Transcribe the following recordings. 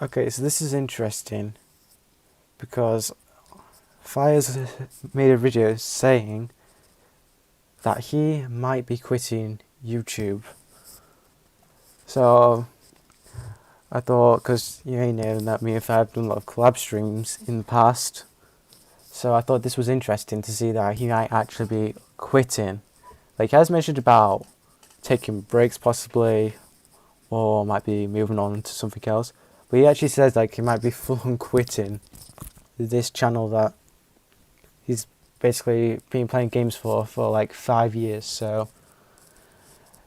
Okay, so this is interesting because Fires made a video saying that he might be quitting YouTube. So I thought, because you may know that me and Fire have done a lot of collab streams in the past, so I thought this was interesting to see that he might actually be quitting. Like, he has mentioned about taking breaks possibly, or might be moving on to something else. But he actually says like he might be full on quitting this channel that he's basically been playing games for like 5 years. So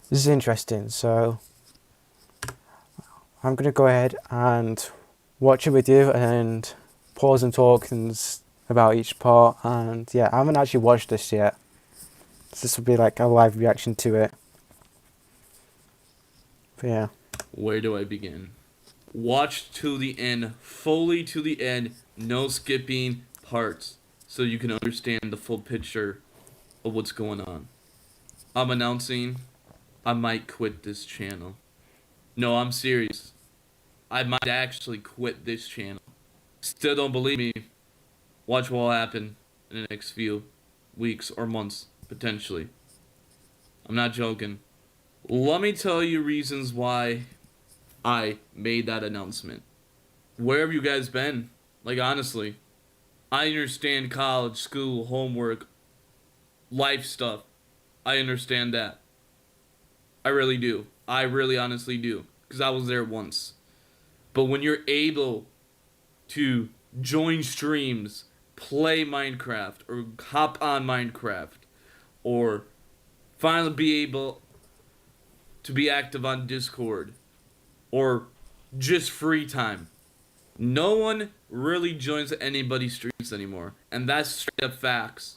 this is interesting. So I'm gonna go ahead and watch it with you and pause and talk about each part. And yeah, I haven't actually watched this yet. So this will be like a live reaction to it. But yeah. Where do I begin? Watch to the end, fully to the end, no skipping parts, so you can understand the full picture of what's going on. I'm announcing I might quit this channel. No, I'm serious. I might actually quit this channel. Still don't believe me? Watch what will happen in the next few weeks or months, potentially. I'm not joking. Let me tell you reasons why I made that announcement. Where have you guys been? Like, honestly, I understand college, school, homework, life stuff. I understand that. I really do. I really honestly do. Because I was there once. But when you're able to join streams, play Minecraft, or hop on Minecraft, or finally be able to be active on Discord, or just free time, no one really joins anybody's streams anymore, and that's straight up facts.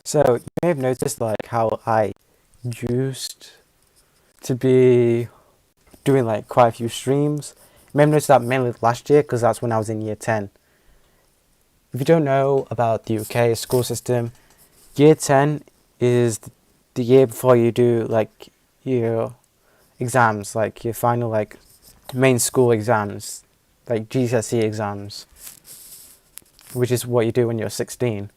So you may have noticed like how I used to be doing like quite a few streams. You may have noticed that mainly last year because that's when I was in year 10. If you don't know about the UK school system, year 10 is the year before you do like your exams, like your final like main school exams, like GCSE exams, which is what you do when you're 16.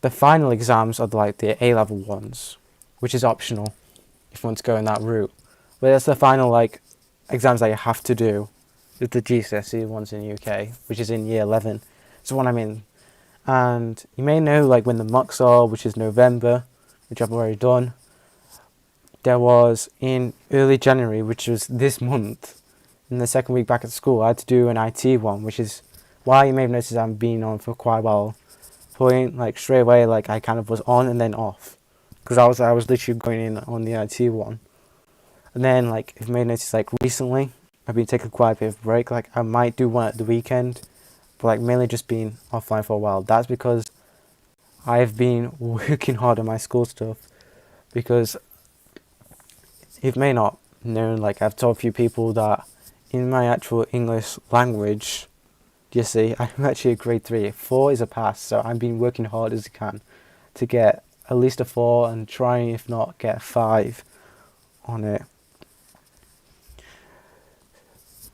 The final exams are like the A-level ones, which is optional if you want to go in that route. But that's the final like exams that you have to do with the GCSE ones in the UK, which is in year 11. So what I'm in. And you may know like when the mocks are, which is November, which I've already done. There was in early January, which was this month, in the second week back at school, I had to do an IT one, which is why you may have noticed I've been on for quite a while. Point like straight away, like I kind of was on and then off, because I was literally going in on the IT one, and then like if you may notice like recently I've been taking quite a bit of a break. Like I might do one at the weekend, but like mainly just being offline for a while. That's because I've been working hard on my school stuff, because you may not know, like I've told a few people that in my actual English language, you see, I'm actually a grade 3. 4 is a pass, so I've been working hard as I can to get at least a 4 and trying, if not, get a 5 on it.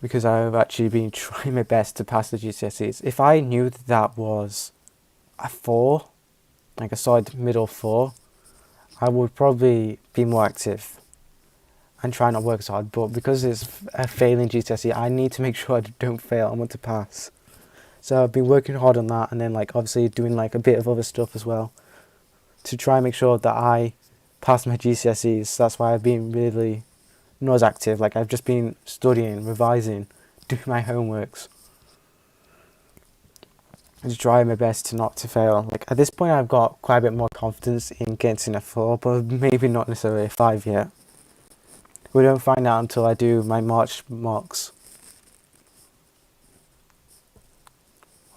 Because I've actually been trying my best to pass the GCSEs. If I knew that was a 4, like a solid middle 4, I would probably be more active and try not work as hard. But because it's a failing GCSE, I need to make sure I don't fail. I want to pass. So I've been working hard on that, and then like obviously doing like a bit of other stuff as well to try and make sure that I pass my GCSEs. That's why I've been really not as active. Like I've just been studying, revising, doing my homeworks, and to try my best to not to fail. Like at this point I've got quite a bit more confidence in getting a 4, but maybe not necessarily a 5 yet. We don't find out until I do my March mocks.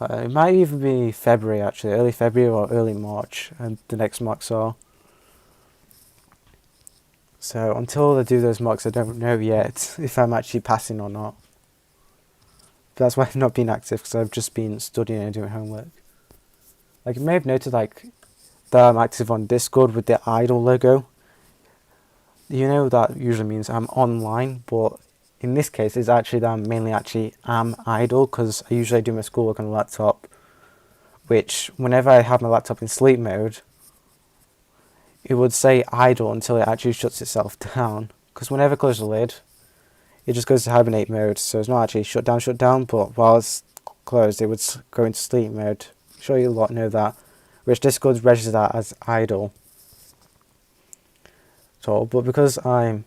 It might even be February actually, early February or early March, and the next mocks are. So until I do those mocks, I don't know yet if I'm actually passing or not. But that's why I've not been active, because I've just been studying and doing homework. Like you may have noted like that I'm active on Discord with the idol logo. You know that usually means I'm online, but in this case is actually that I'm mainly actually am idle, because I usually do my schoolwork on a laptop, which whenever I have my laptop in sleep mode, it would say idle until it actually shuts itself down. Because whenever I close the lid, it just goes to hibernate mode, so it's not actually shut down, but while it's closed, it would go into sleep mode. I'm sure you a lot know that, which Discord registers that as idle. So, but because I'm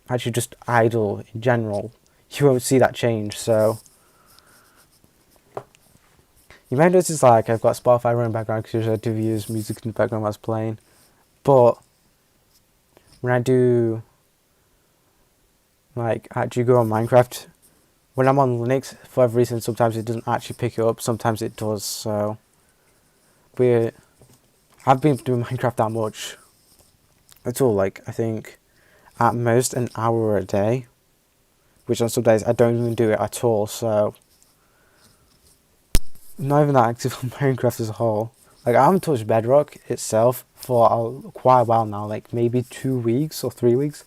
actually just idle in general, you won't see that change. So you may notice like I've got Spotify running in the background, because usually I do use music in the background while I was playing. But when I do like actually go on Minecraft, when I'm on Linux, for whatever reason, sometimes it doesn't actually pick it up, sometimes it does. So I've been doing Minecraft that much at all, like I think at most an hour a day, which on some days I don't even do it at all. So I'm not even that active on Minecraft as a whole. Like I haven't touched Bedrock itself for quite a while now, like maybe 2 weeks or 3 weeks.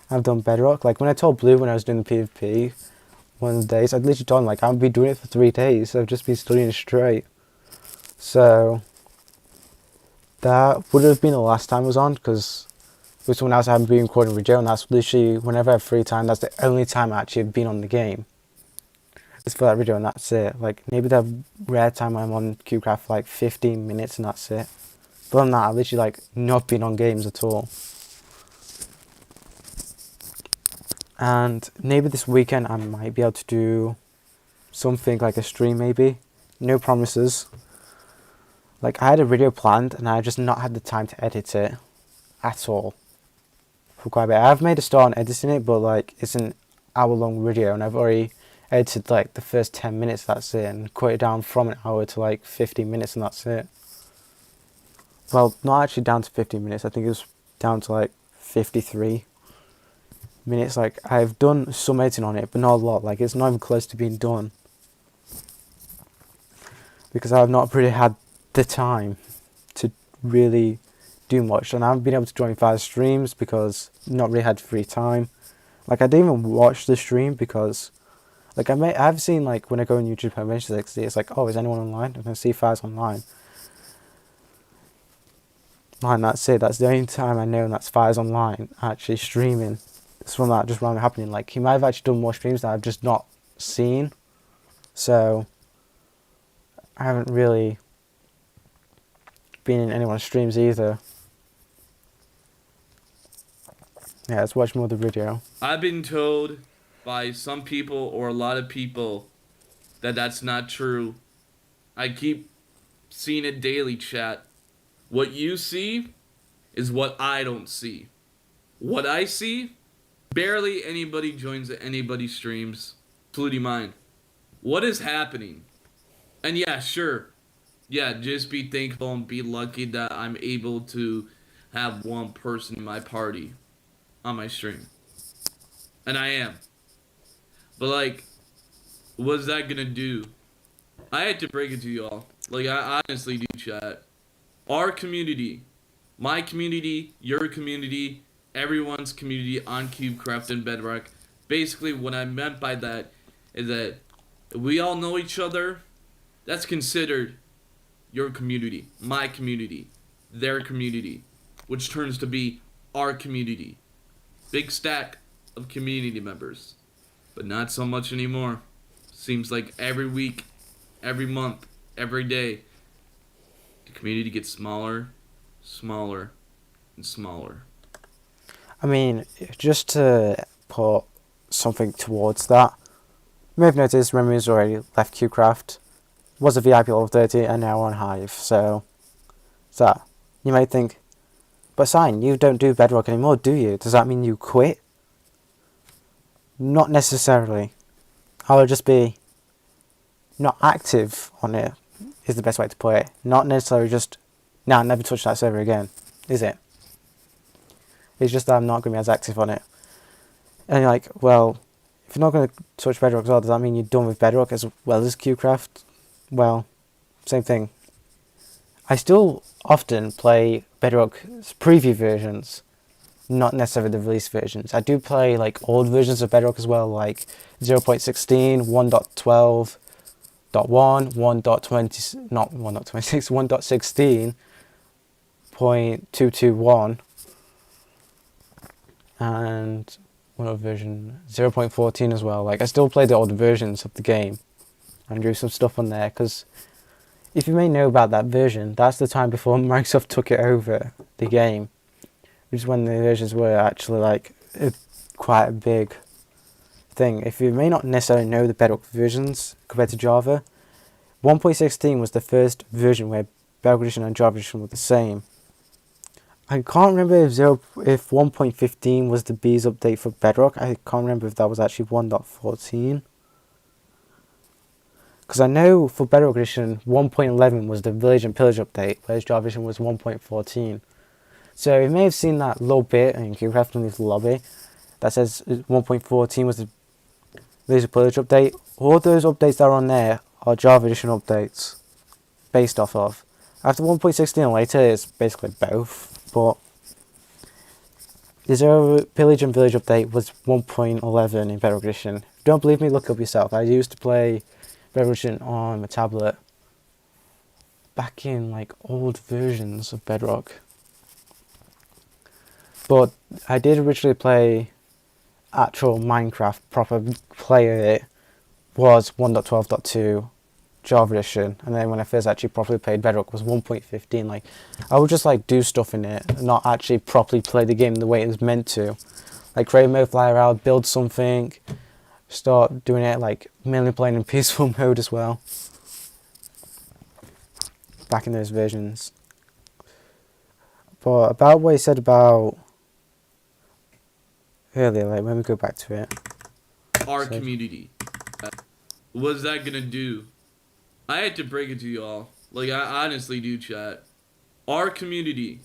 I've done Bedrock. Like when I told Blue when I was doing the PvP one of the days, I'd literally told him like I've been doing it for 3 days. I've just been studying straight. So that would have been the last time I was on, because with someone else I haven't been recording with Joe, and that's literally whenever I have free time, that's the only time I actually have been on the game. It's for that video and that's it. Like maybe the rare time I'm on CubeCraft for like 15 minutes and that's it. But other than that, I've literally like not been on games at all. And maybe this weekend I might be able to do something like a stream maybe. No promises. Like I had a video planned and I just not had the time to edit it at all. For quite a bit. I've made a start on editing it, but like it's an hour long video and I've already edited like the first 10 minutes, that's it, and cut it down from an hour to like 15 minutes and that's it. Well, not actually down to 15 minutes, I think it was down to like 53 minutes. Like I've done some editing on it, but not a lot. Like it's not even close to being done, because I've not really had the time to really do much, and I haven't been able to join 5 streams because I've not really had free time. Like I didn't even watch the stream because like I've seen like when I go on YouTube eventually it's like, oh, is anyone online? And I see 5's online. And that's it. That's the only time I know that's 5's online actually streaming. It's from that just randomly happening. Like he might have actually done more streams that I've just not seen. So I haven't really been in anyone's streams either. Yeah, let's watch more of the video. I've been told by some people or a lot of people that that's not true. I keep seeing it daily, chat. What you see is what I don't see. What I see, barely anybody joins anybody's streams, including mine. What is happening? And yeah, sure. Yeah, just be thankful and be lucky that I'm able to have one person in my party on my stream. And I am. But like, what's that gonna do? I had to break it to y'all. Like, I honestly do, chat. Our community, my community, your community, everyone's community on CubeCraft and Bedrock. Basically, what I meant by that is that we all know each other. That's considered your community, my community, their community, which turns to be our community. Big stack of community members, but not so much anymore. Seems like every week, every month, every day, the community gets smaller, smaller, and smaller. I mean, just to put something towards that, you may have noticed Remy's already left CubeCraft. Was a VIP level 30 and now on Hive, so that you might think, but Sign, you don't do Bedrock anymore, do you? Does that mean you quit? Not necessarily. I would just be not active on it, is the best way to put it. Not necessarily just, nah, never touch that server again, is it? It's just that I'm not going to be as active on it. And you're like, well, if you're not going to touch Bedrock as well, does that mean you're done with Bedrock as well as CubeCraft? Well, same thing. I still often play Bedrock's preview versions, not necessarily the release versions. I do play like old versions of Bedrock as well, like 0.16, 1.12.1, 1.20, not 1.26, 1.16.221, and what other version? 0.14 as well. Like I still play the older versions of the game and do some stuff on there, because if you may know about that version, that's the time before Microsoft took it over the game, which is when the versions were actually like quite a big thing. If you may not necessarily know the Bedrock versions compared to Java, 1.16 was the first version where Bedrock Edition and Java Edition were the same. I can't remember if 1.15 was the Bees update for Bedrock. I can't remember if that was actually 1.14. Because I know for Bedrock Edition, 1.11 was the Village and Pillage update, whereas Java Edition was 1.14. So you may have seen that little bit in CubeCraft in the lobby that says 1.14 was the Village and Pillage update. All those updates that are on there are Java Edition updates based off of. After 1.16 and later, it's basically both. But the Zero Pillage and Village update was 1.11 in Bedrock Edition. If you don't believe me, look up yourself. I used to play Bedrock Edition on my tablet back in like old versions of Bedrock. But I did originally play actual Minecraft, proper player it was 1.12.2 Java Edition, and then when I first actually properly played Bedrock was 1.15. Like I would just like do stuff in it and not actually properly play the game the way it was meant to, like create mode, fly around, build something, start doing it like mainly playing in peaceful mode as well back in those versions. But about what he said about earlier, like when we go back to it, our community, what's that gonna do? I had to break it to y'all. Like, I honestly do, chat. Our community,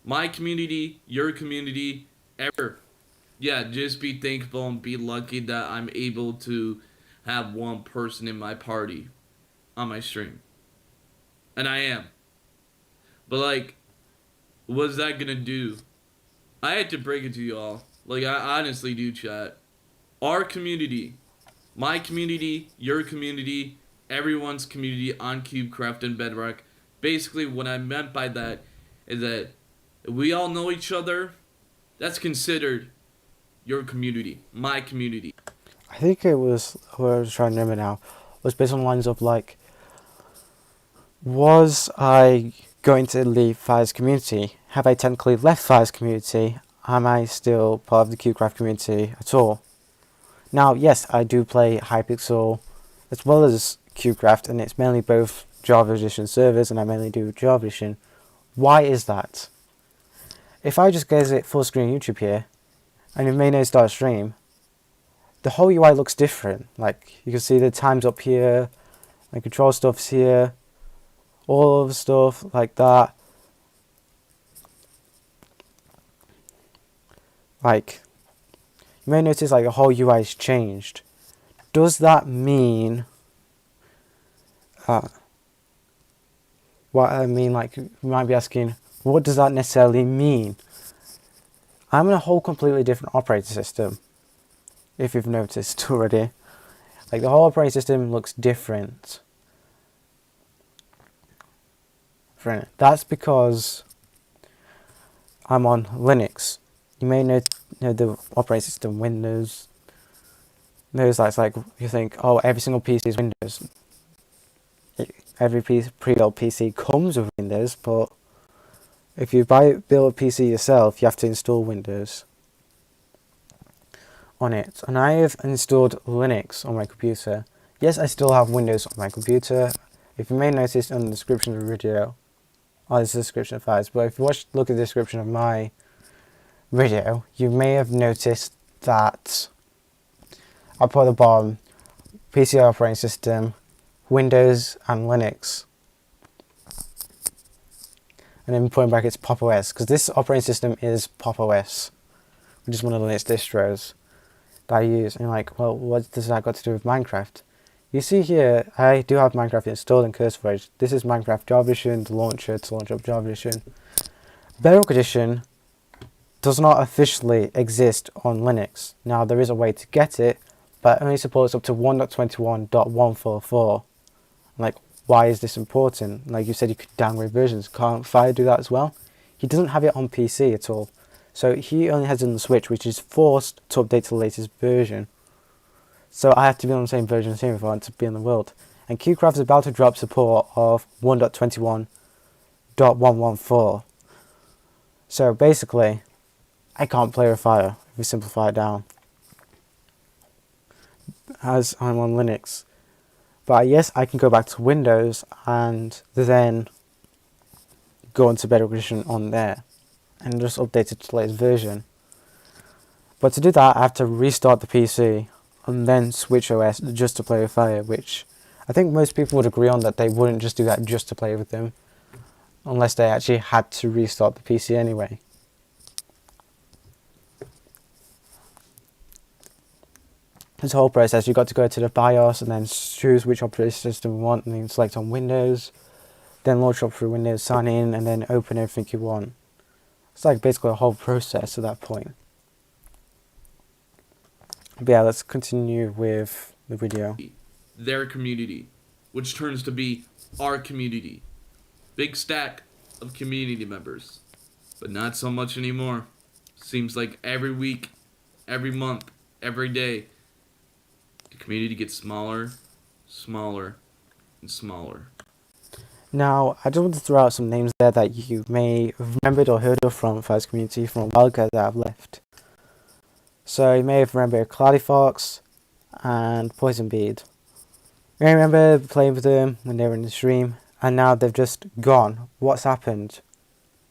my community, your community, ever. Yeah, just be thankful and be lucky that I'm able to have one person in my party on my stream. And I am. But, like, what's that gonna do? I had to break it to y'all. Like, I honestly do, chat. Our community, my community, your community, everyone's community on CubeCraft and Bedrock. Basically, what I meant by that is that we all know each other. That's considered your community, my community. I think it was, what I was trying to remember now, was based on the lines of like, was I going to leave Fire's community? Have I technically left Fire's community? Am I still part of the CubeCraft community at all? Now, yes, I do play Hypixel as well as CubeCraft, and it's mainly both Java Edition servers, and I mainly do Java Edition. Why is that? If I just get it full screen YouTube here, and you may now start a stream, the whole UI looks different. Like, you can see the times up here, my control stuff's here, all of the stuff like that. Like, you may notice like the whole UI has changed. Does that mean what I mean, like, you might be asking, what does that necessarily mean? I'm in a whole completely different operating system, if you've noticed already. Like, the whole operating system looks different. That's because I'm on Linux. You may know the operating system Windows. There's like you think, oh, every single PC is Windows. Every pre-built PC comes with Windows, but if you build a PC yourself, you have to install Windows on it. And I have installed Linux on my computer. Yes, I still have Windows on my computer. If you may notice on the description of the video, this is the description of files, but if you look at the description of my video, you may have noticed that I put at the bottom PC operating system, Windows and Linux, and then put in brackets Pop OS, because this operating system is Pop OS, which is one of the Linux distros that I use. And you're like, well, what does that got to do with Minecraft? You see here, I do have Minecraft installed in Curse Forge. This is Minecraft Java Edition, the launcher to launch up Java Edition. Bedrock Edition does not officially exist on Linux. Now there is a way to get it, but it only supports up to 1.21.144. Like, why is this important? Like you said, you could downgrade versions. Can't Fire do that as well? He doesn't have it on PC at all. So he only has it on the Switch, which is forced to update to the latest version. So I have to be on the same version as him if I want to be in the world. And QCraft is about to drop support of 1.21.114. So basically, I can't play with Fire if we simplify it down, as I'm on Linux. But yes, I can go back to Windows and then go into Bedrock Edition on there and just update it to the latest version. But to do that, I have to restart the PC and then switch OS just to play with Fire, which I think most people would agree on, that they wouldn't just do that just to play with them, unless they actually had to restart the PC anyway. This whole process, you've got to go to the BIOS and then choose which operating system you want, and then select on Windows, then launch up through Windows, sign in, and then open everything you want. It's like basically a whole process at that point. But yeah, let's continue with the video. Their community, which turns to be our community. Big stack of community members, but not so much anymore. Seems like every week, every month, every day, the community gets smaller, smaller, and smaller. Now, I just want to throw out some names there that you may have remembered or heard of from Fire's community from a while ago that I've left. So you may have remembered Cloudy Fox and Poison Bead. You may remember playing with them when they were in the stream, and now they've just gone. What's happened?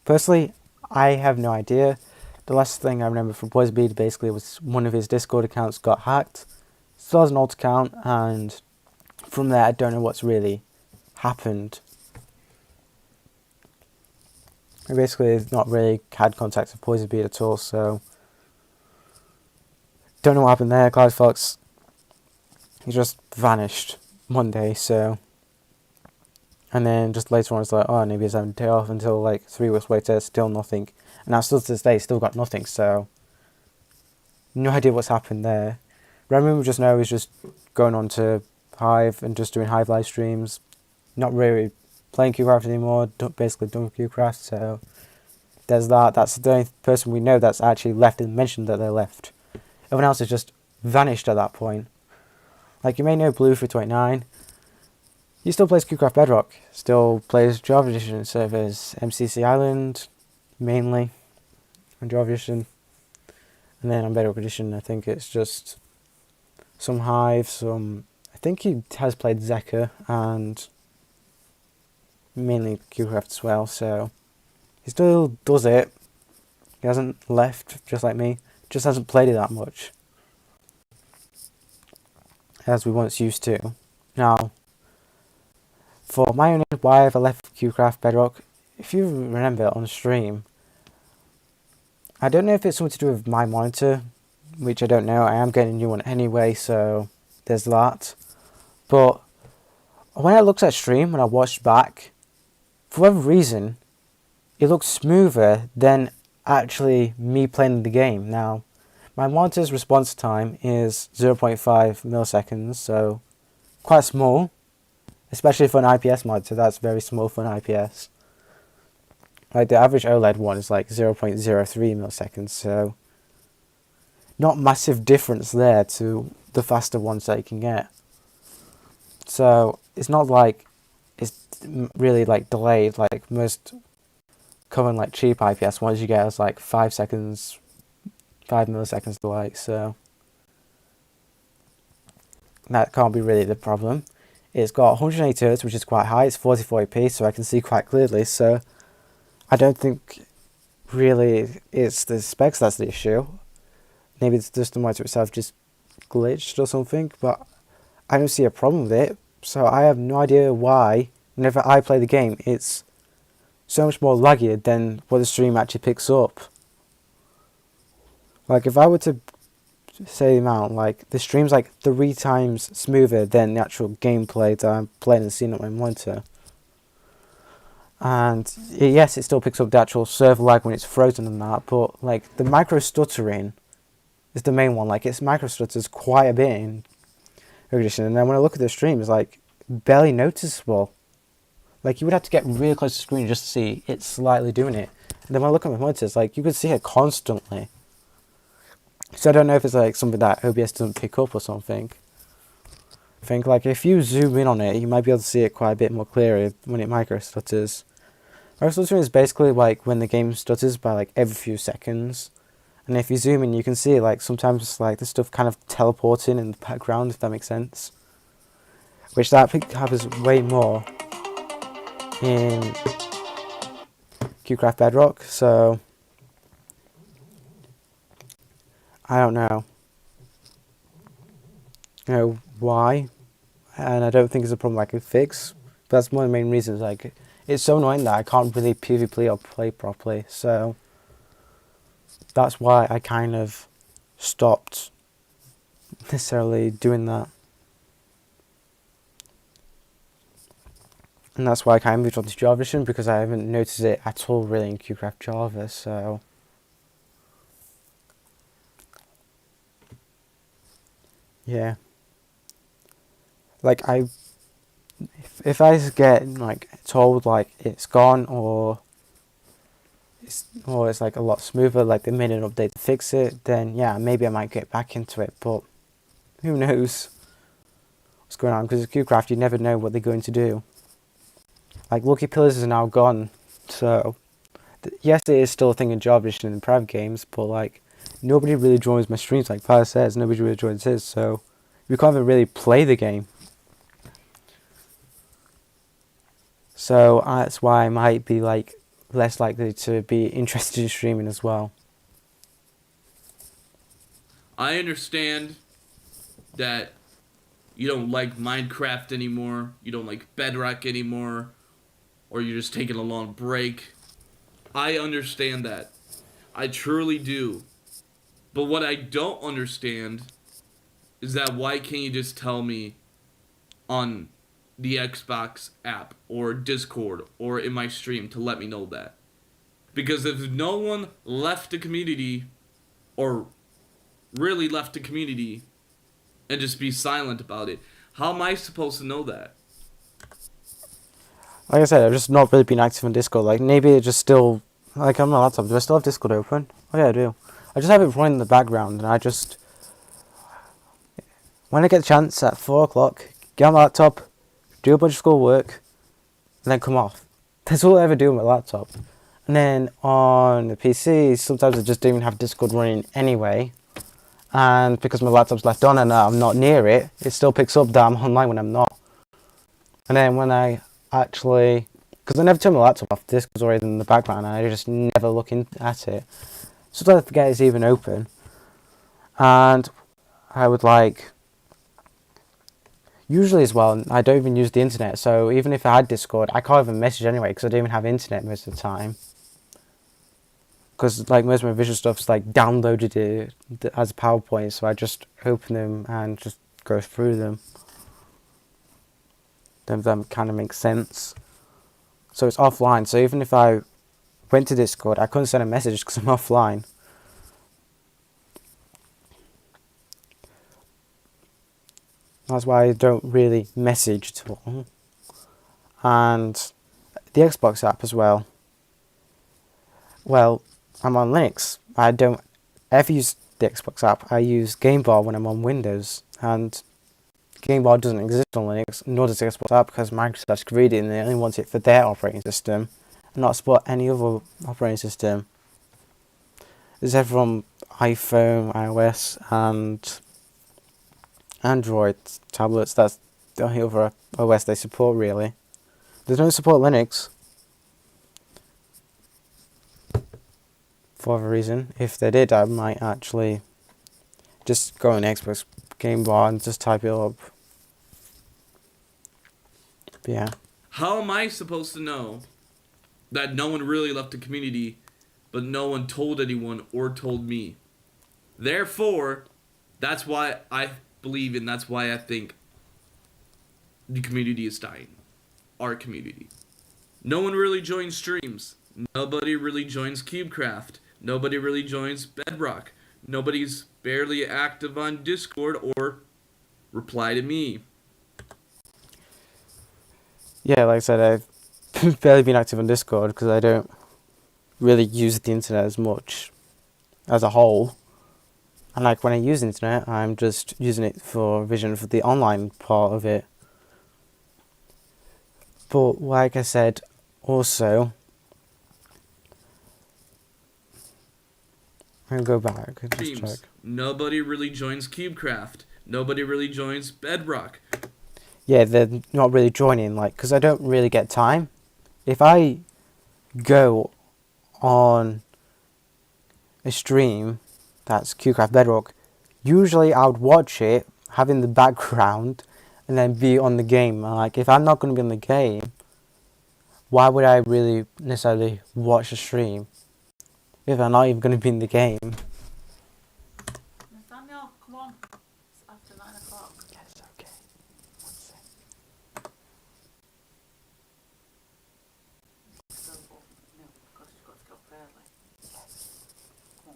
Personally, I have no idea. The last thing I remember from Poison Bead basically was one of his Discord accounts got hacked. Still has an alt account, and from there I don't know what's really happened. I basically not really had contact with Poison Bead at all, so don't know what happened there. Cloud Fox, he just vanished one day, so, and then just later on it's like, oh, maybe he's having a day off, until like 3 weeks later, still nothing. And now still to this day, still got nothing, so no idea what's happened there. Remember, we just know he's just going on to Hive and just doing Hive live streams, not really playing QCraft anymore, basically done with QCraft, so there's that. That's the only person we know that's actually left and mentioned that they left. Everyone else has just vanished at that point. Like, you may know Blue329, he still plays QCraft Bedrock, still plays Java Edition servers, MCC Island, mainly, on Java Edition, and then on Bedrock Edition I think it's just some Hive, some, I think he has played Zeka, and mainly QCraft as well, so he still does it. He hasn't left, just like me, just hasn't played it that much as we once used to. Now, for my own end, why have I left QCraft Bedrock? If you remember on stream, I don't know if it's something to do with my monitor, which I don't know. I am getting a new one anyway, so there's that. But when I looked at stream, when I watched back, for whatever reason, it looks smoother than actually me playing the game. Now, my monitor's response time is 0.5 milliseconds, so quite small, especially for an IPS monitor. That's very small for an IPS. Like, the average OLED one is like 0.03 milliseconds, so not massive difference there to the faster ones that you can get. So it's not like it's really like delayed like most common like cheap IPS ones you get is like 5 seconds, 5 milliseconds delay, so that can't be really the problem. It's got 180 Hz, which is quite high. It's 44p, so I can see quite clearly, so I don't think really it's the specs that's the issue. Maybe it's just the monitor itself just glitched or something, but I don't see a problem with it, so I have no idea why whenever I play the game it's so much more laggy than what the stream actually picks up. Like, if I were to say the amount, like, the stream's like 3 times smoother than the actual gameplay that I'm playing and seeing on my monitor. And yes, it still picks up the actual server lag when it's frozen and that, but like the micro stuttering is the main one. Like it's micro stutters quite a bit in Ignition, and then when I look at the stream, it's like barely noticeable. Like you would have to get really close to the screen just to see it slightly doing it. And then when I look at my monitors, like you could see it constantly. So I don't know if it's like something that OBS doesn't pick up or something. I think like if you zoom in on it, you might be able to see it quite a bit more clearly when it micro stutters. Micro stuttering is basically like when the game stutters by like every few seconds. And if you zoom in, you can see like sometimes like the stuff kind of teleporting in the background, if that makes sense. Which that happens way more in QCraft Bedrock, so I don't know. You know why, and I don't think it's a problem I could fix. But that's one of the main reasons. Like, it's so annoying that I can't really PvP or play properly. So that's why I kind of stopped necessarily doing that. And that's why I kind of moved on to Java Edition, because I haven't noticed it at all really in QCraft Java, so yeah. Like if I get like told like it's gone or it's like a lot smoother, like they made an update to fix it, then yeah, maybe I might get back into it, but who knows what's going on, because with QCraft you never know what they're going to do. Like Lucky Pillars is now gone, so yes, it is still a thing in Java Edition and private games, but like nobody really joins my streams. Like Paz says, nobody really joins his, so we can't even really play the game. So that's why I might be like less likely to be interested in streaming as well. I understand that you don't like Minecraft anymore, you don't like Bedrock anymore, or you're just taking a long break. I understand that. I truly do. But what I don't understand is that why can't you just tell me on the Xbox app or Discord or in my stream to let me know that? Because if no one left the community or really left the community and just be silent about it, how am I supposed to know that? Like I said, I've just not really been active on Discord. Like maybe it just still, like on my laptop, do I still have Discord open? Oh yeah, I do. I just have it running in the background, and I just, when I get the chance at 4 o'clock, get on my laptop, do a bunch of school work, and then come off. That's all I ever do on my laptop. And then on the PC, sometimes I just don't even have Discord running anyway. And because my laptop's left on and I'm not near it, it still picks up that I'm online when I'm not. And then when I actually, because I never turn my laptop off, Discord's already in the background and I just never look at it. Sometimes I forget it's even open. And I would like, usually as well, I don't even use the internet. So even if I had Discord, I can't even message anyway because I don't even have internet most of the time. Because like most of my visual stuff's like downloaded it as a PowerPoint, so I just open them and just go through them. Then that kind of makes sense. So it's offline. So even if I went to Discord, I couldn't send a message because I'm offline. That's why I don't really message at all. And the Xbox app as well. Well, I'm on Linux. I don't ever use the Xbox app. I use Game Bar when I'm on Windows, and Game Bar doesn't exist on Linux, nor does the Xbox app, because Microsoft's greedy and they only want it for their operating system, and not support any other operating system. It's from iPhone, iOS, and Android tablets. That's the only other OS they support, really. They don't support Linux. For whatever reason. If they did, I might actually just go on Xbox Game Bar and just type it up. But yeah. How am I supposed to know that no one really left the community, but no one told anyone or told me? Therefore, that's why I believe and that's why I think the community is dying. Our community. No one really joins streams. Nobody really joins CubeCraft. Nobody really joins Bedrock. Nobody's barely active on Discord or reply to me. Yeah, like I said, I've barely been active on Discord because I don't really use the internet as much as a whole. And like when I use the internet, I'm just using it for vision for the online part of it. But like I said, also, I'm gonna go back and just check. Nobody really joins CubeCraft. Nobody really joins Bedrock. Yeah, they're not really joining, like, because I don't really get time. If I go on a stream that's QCraft Bedrock, usually I would watch it, have in the background, and then be on the game. Like, if I'm not going to be on the game, why would I really necessarily watch a stream if I'm not even going to be in the game? Nathaniel, come on. It's after 9 o'clock. Yes, okay. One sec. So, no, because you've got to go up early. Come on.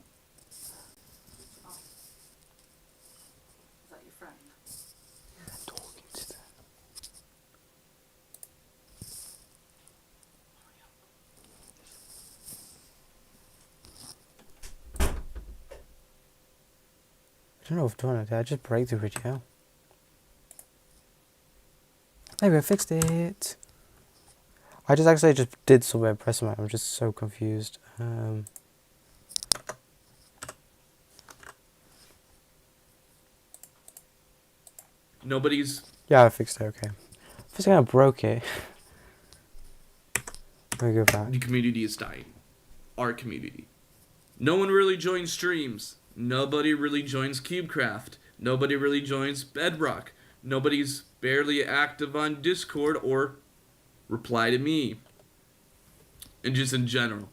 Oh. Is that your friend? I'm talking to them. I don't know if I've done it. Did I just break the video? Maybe I fixed it. I just actually just did somewhere press on it. I'm just so confused. Nobody's. Yeah, I fixed it. Okay. First I broke it. Let me go back. The community is dying. Our community. No one really joins streams. Nobody really joins CubeCraft. Nobody really joins Bedrock. Nobody's barely active on Discord or reply to me. And just in general.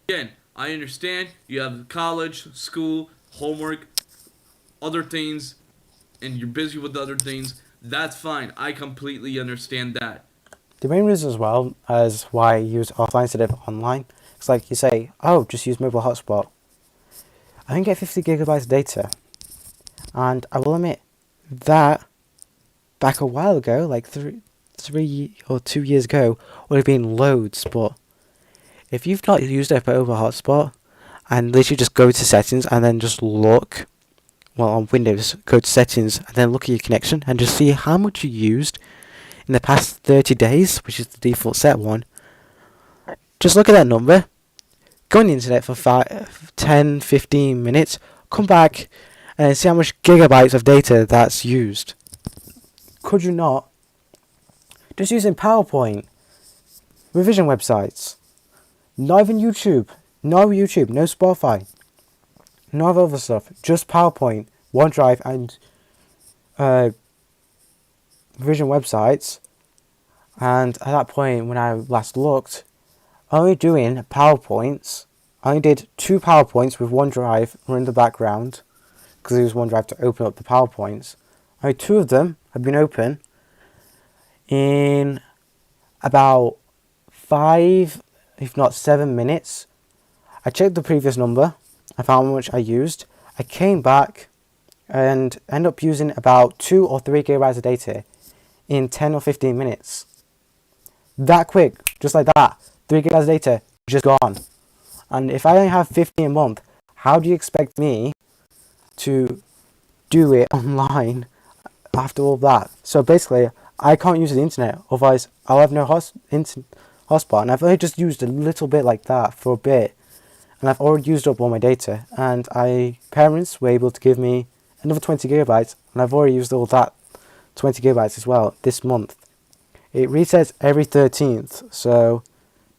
Again, I understand you have college, school, homework, other things, and you're busy with other things. That's fine. I completely understand that. The main reason as well as why I use offline instead of online, it's like you say, oh, just use mobile hotspot. I can get 50 gigabytes of data. And I will admit that back a while ago, like 3 or 2 years ago, would have been loads. But if you've not used a mobile hotspot and literally just go to settings and then just look, well, on Windows, go to settings and then look at your connection and just see how much you used in the past 30 days, which is the default set one. Just look at that number. Go on the internet for 10, 15 minutes, come back and see how much gigabytes of data that's used. Could you not? Just using PowerPoint, revision websites, not even YouTube, no Spotify, no other stuff, just PowerPoint, OneDrive and revision websites. And at that point when I last looked, only doing PowerPoints, I only did 2 PowerPoints with OneDrive running in the background, because I used OneDrive to open up the PowerPoints. Only 2 of them have been open in about 5, if not 7 minutes. I checked the previous number, I found how much I used. I came back and ended up using about 2 or 3 gigabytes of data in 10 or 15 minutes. That quick, just like that. 3 gigabytes of data, just gone. And if I only have 50 a month, how do you expect me to do it online after all that? So basically, I can't use the internet, otherwise I'll have no hotspot. And I've only just used a little bit like that for a bit. And I've already used up all my data. And parents were able to give me another 20 gigabytes. And I've already used all that 20 gigabytes as well this month. It resets every 13th. So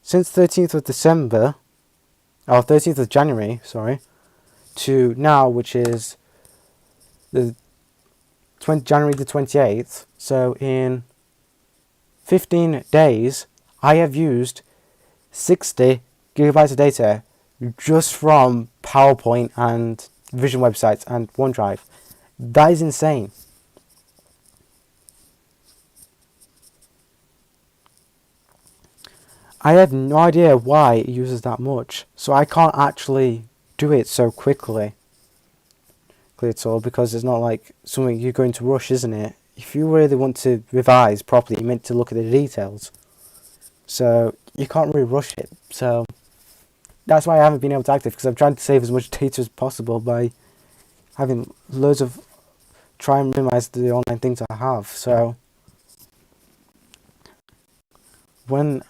since 13th of December, or 13th of January, sorry, to now, which is the January the 28th, so in 15 days, I have used 60 gigabytes of data just from PowerPoint and Vision websites and OneDrive. That is insane. I have no idea why it uses that much, so I can't actually do it so quickly at all, because it's not like something you're going to rush, isn't it? If you really want to revise properly, you're meant to look at the details, so you can't really rush it. So that's why I haven't been able to active, because I'm trying to save as much data as possible by having loads of try and minimize the online things I have. So when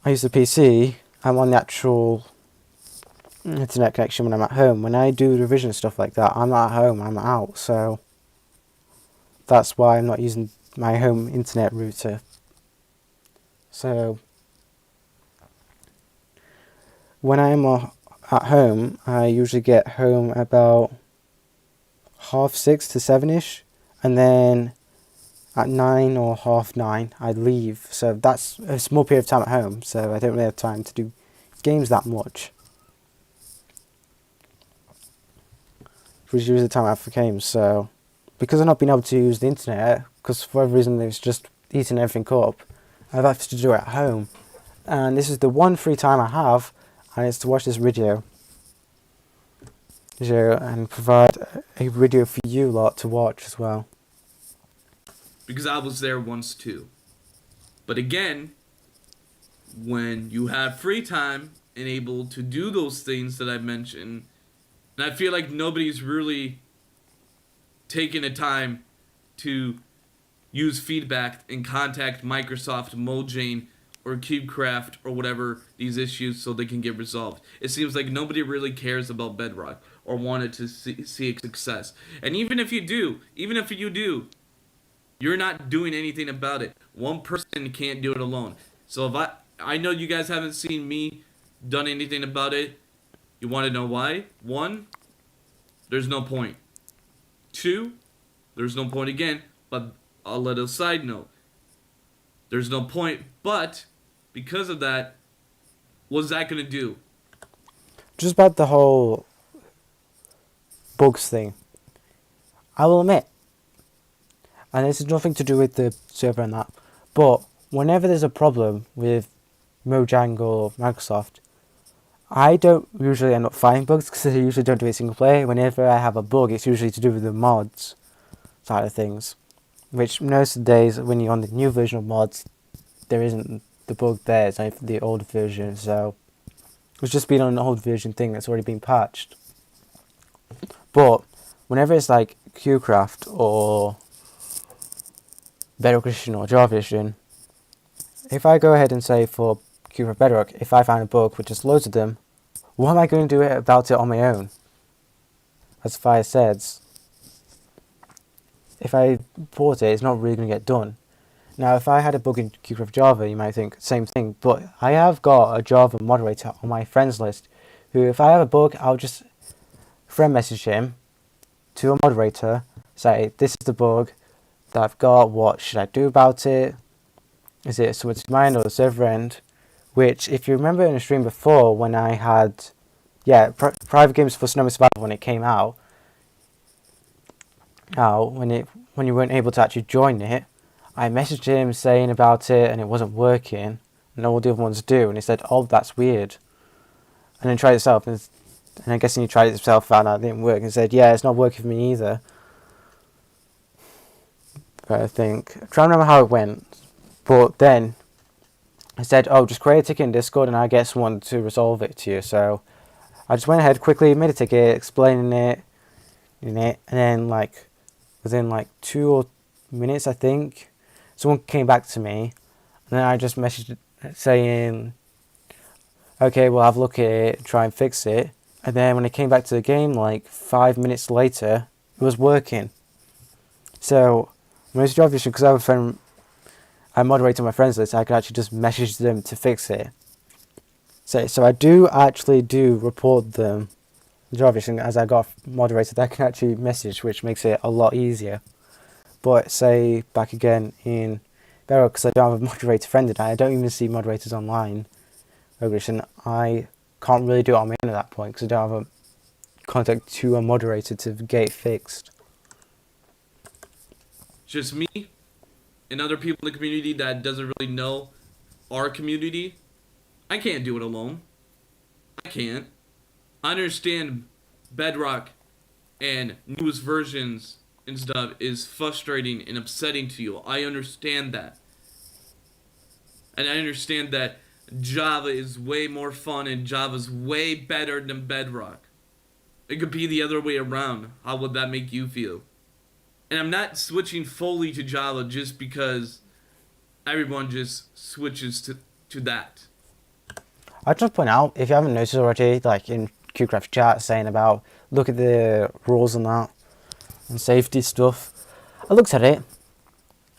I use the PC, I'm on the actual internet connection when I'm at home. When I do revision stuff like that, I'm not at home, I'm out. So that's why I'm not using my home internet router. So when I'm at home, I usually get home about 6:30 to 7ish, and then at 9 or 9:30 I leave. So that's a small period of time at home, so I don't really have time to do games that much, which is usually the time I have for games. So because I've not been able to use the internet, because for whatever reason it's just eating everything up, I've had to do it at home, and this is the one free time I have, and it's to watch this video and provide a video for you lot to watch as well. Because I was there once too. But again, when you have free time and able to do those things that I mentioned, and I feel like nobody's really taken the time to use feedback and contact Microsoft, Mojang, or CubeCraft, or whatever, these issues so they can get resolved. It seems like nobody really cares about Bedrock or wanted to see a success. And even if you do, you're not doing anything about it. One person can't do it alone. So if I know you guys haven't seen me done anything about it. You want to know why? 1, there's no point. 2, there's no point again, but I'll let a side note. There's no point, but because of that, what's that going to do? Just about the whole bugs thing, I will admit, and this has nothing to do with the server and that, but whenever there's a problem with Mojang or Microsoft, I don't usually end up finding bugs, because I usually don't do it single player. Whenever I have a bug, it's usually to do with the mods side of things, which most of the days when you're on the new version of mods, there isn't the bug there. It's only for the old version, so it's just been on an old version thing that's already been patched. But whenever it's like QCraft or Bedrock Edition or Java Edition, if I go ahead and say for QCraft Bedrock, if I find a bug, which is loads of them, what am I going to do about it on my own? As Fire says, if I port it, it's not really going to get done. Now, if I had a bug in QCraft Java, you might think same thing, but I have got a Java moderator on my friends list, who, if I have a bug, I'll just friend message him to a moderator, say, this is the bug that I've got, what should I do about it? Is it someone's mine or the server end? Which, if you remember in a stream before, when I had, private games for Snowman Survival, when it came out, when you weren't able to actually join it, I messaged him saying about it, and it wasn't working, and all the other ones do, and he said, oh, that's weird. And then tried it himself, and I'm guessing he tried it himself, found out it didn't work, and said, yeah, it's not working for me either. But I think, I'm trying to remember how it went, but then I said, oh, just create a ticket in Discord and I get someone to resolve it to you. So I just went ahead quickly, made a ticket, explaining it, and then within 2 minutes, I think, someone came back to me, and then I just messaged saying, okay, well, have a look at it, try and fix it. And then when it came back to the game, 5 minutes later, it was working. So most obviously, because I have a friend, I moderate on my friends list, I could actually just message them to fix it. So I do report them. Obviously, as I got moderated, I can actually message, which makes it a lot easier. But say back again in Bedrock, because I don't have a moderator friend, and I don't even see moderators online. And I can't really do it on my own at that point, because I don't have a contact to a moderator to get it fixed. Just me and other people in the community that doesn't really know our community, I can't do it alone. I can't. I understand Bedrock and newest versions and stuff is frustrating and upsetting to you. I understand that. And I understand that Java is way more fun and Java's way better than Bedrock. It could be the other way around. How would that make you feel? And I'm not switching fully to Java just because everyone just switches to that. I'll just point out, if you haven't noticed already, like in QCraft's chat saying about, look at the rules and that, and safety stuff. I looked at it,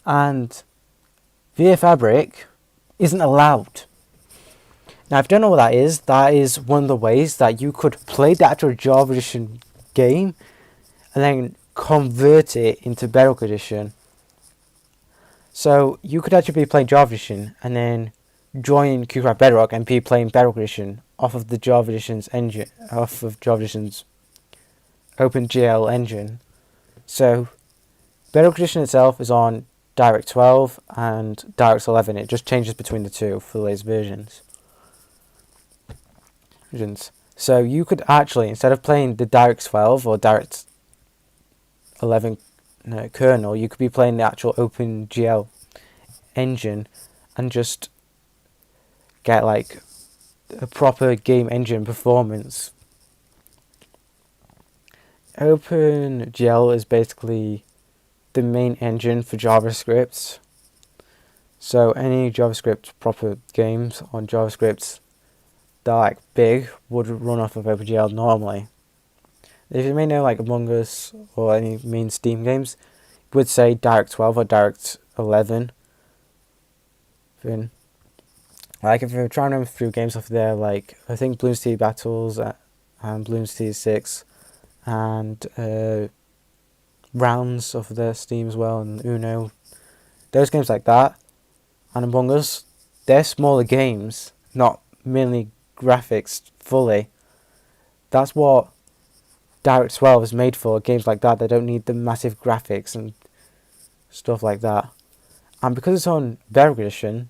and VA Fabric isn't allowed. Now, if you don't know what that is one of the ways that you could play the actual Java Edition game, and then convert it into Bedrock Edition. So you could actually be playing Java Edition, and then join QCraft Bedrock and be playing Bedrock Edition off of the Java Edition's engine, off of Java Edition's OpenGL engine. So Bedrock Edition itself is on Direct 12 and DirectX 11. It just changes between the two for the latest versions. So you could actually, instead of playing the DirectX 12 or DirectX 11 kernel, you could be playing the actual OpenGL engine and just get like a proper game engine performance. OpenGL is basically the main engine for JavaScript. So any JavaScript proper games on JavaScript that are like big would run off of OpenGL normally. If you may know like Among Us or any main Steam games, you would say Direct 12 or Direct 11. Then, like if you're trying to run through games off there, like I think Bloons TD Battles and Bloons TD 6 and Rounds off of their Steam as well, and Uno, those games like that, and Among Us, they're smaller games, not mainly graphics fully. That's what Direct 12 is made for, games like that. They don't need the massive graphics and stuff like that. And because it's on Bedrock Edition,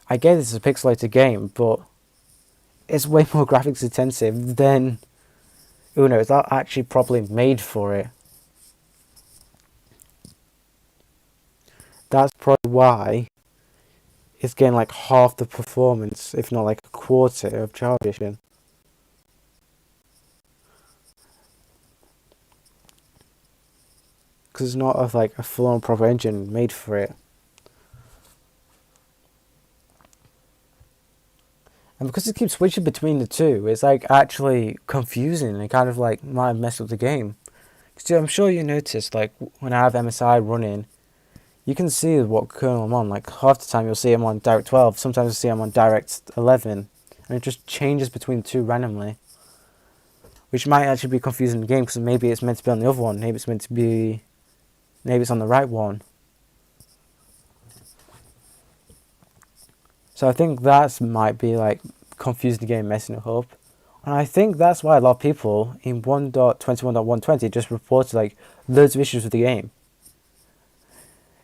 I get it's a pixelated game, but it's way more graphics intensive than Uno. It's not actually properly made for it. That's probably why it's getting like half the performance, if not like a quarter of Java Edition. Because it's not like a full-on proper engine made for it. And because it keeps switching between the two, it's like actually confusing and kind of like might mess up the game. Because I'm sure you noticed, like when I have MSI running, you can see what kernel I'm on. Like half the time you'll see I'm on Direct 12, sometimes you'll see I'm on Direct 11, and it just changes between the two randomly. Which might actually be confusing the game, because maybe it's meant to be on the other one, maybe it's on the right one. So I think that might be like confusing the game, messing it up. And I think that's why a lot of people in 1.21.120 just reported like loads of issues with the game.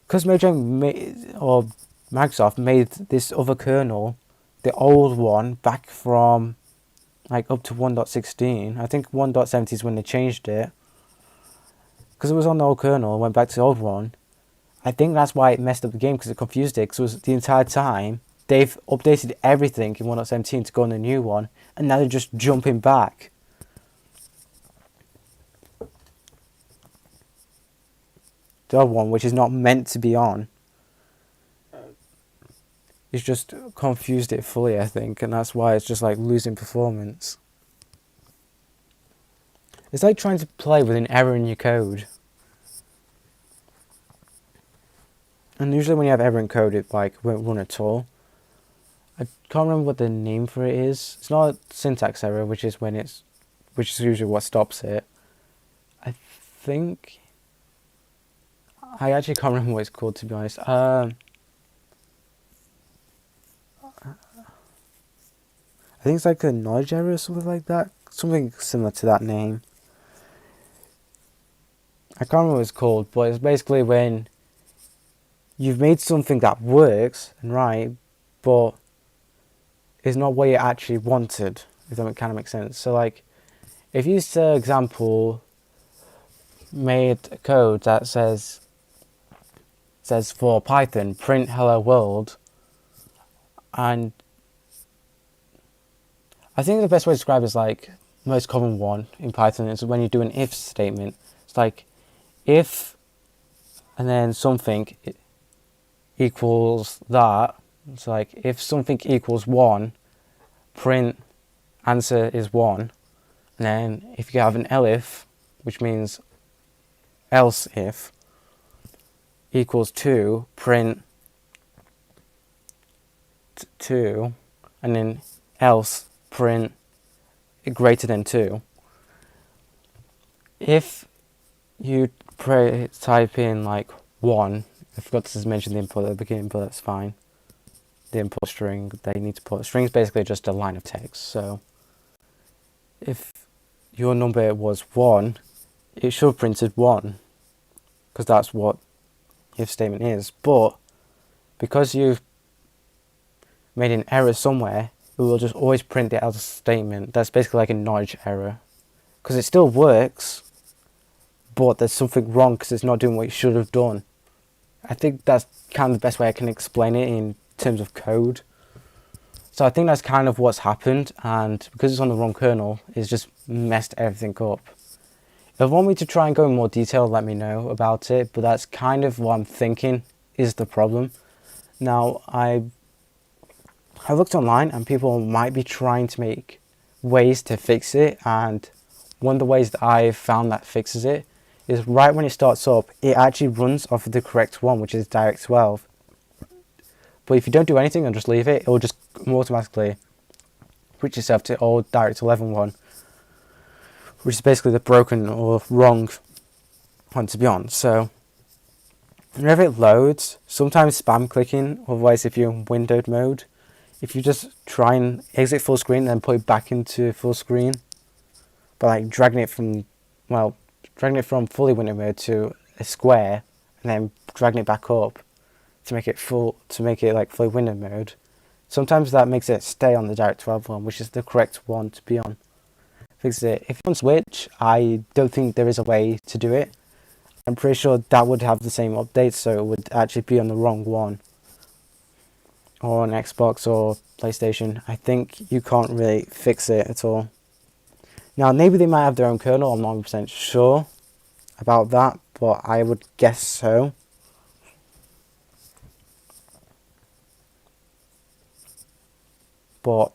Because Microsoft made this other kernel, the old one, back from like up to 1.16. I think 1.70 is when they changed it. Because it was on the old kernel and went back to the old one. I think that's why it messed up the game, because it confused it. Because it was the entire time they've updated everything in 1.17 to go on the new one, and now they're just jumping back. The other one, which is not meant to be on, it's just confused it fully, I think, and that's why it's just like losing performance. It's like trying to play with an error in your code. And usually when you have error in code, it like won't run at all. I can't remember what the name for it is. It's not a syntax error, which is usually what stops it. I think I actually can't remember what it's called, to be honest. I think it's like a knowledge error or something like that. Something similar to that name. I can't remember what it's called, but it's basically when you've made something that works and right, but is not what you actually wanted, if that kind of makes sense. So like, if you, for example, made a code that says for Python, print hello world, and I think the best way to describe it is like, most common one in Python is when you do an if statement. It's like, if, and then something equals that. It's like, if something equals 1, print answer is 1. And then if you have an elif, which means else if, equals 2, print 2, and then else print greater than 2. If you type in like 1, I forgot to mention the input at the beginning, but that's fine. The input string, they need to put, string is basically just a line of text. So if your number was 1, it should have printed 1, because that's what if statement is. But because you've made an error somewhere, it will just always print the else statement. That's basically like a knowledge error, because it still works, but there's something wrong because it's not doing what it should have done. I think that's kind of the best way I can explain it in terms of code. So I think that's kind of what's happened, and because it's on the wrong kernel, it's just messed everything up. If you want me to try and go in more detail, let me know about it, but that's kind of what I'm thinking is the problem. Now, I looked online and people might be trying to make ways to fix it, and one of the ways that I've found that fixes it is right when it starts up, it actually runs off of the correct one, which is Direct 12. But if you don't do anything and just leave it, it will just automatically switch itself to old Direct 11 one, which is basically the broken or wrong one to be on. So whenever it loads, sometimes spam clicking, otherwise if you're in windowed mode, if you just try and exit full screen and then put it back into full screen, by like dragging it from fully window mode to a square and then dragging it back up to make it like fully window mode, sometimes that makes it stay on the Direct 12 one, which is the correct one to be on. Fixes it. If you on Switch, I don't think there is a way to do it. I'm pretty sure that would have the same updates, so it would actually be on the wrong one. Or on Xbox or PlayStation. I think you can't really fix it at all. Now, maybe they might have their own kernel, I'm not 100% sure about that, but I would guess so. But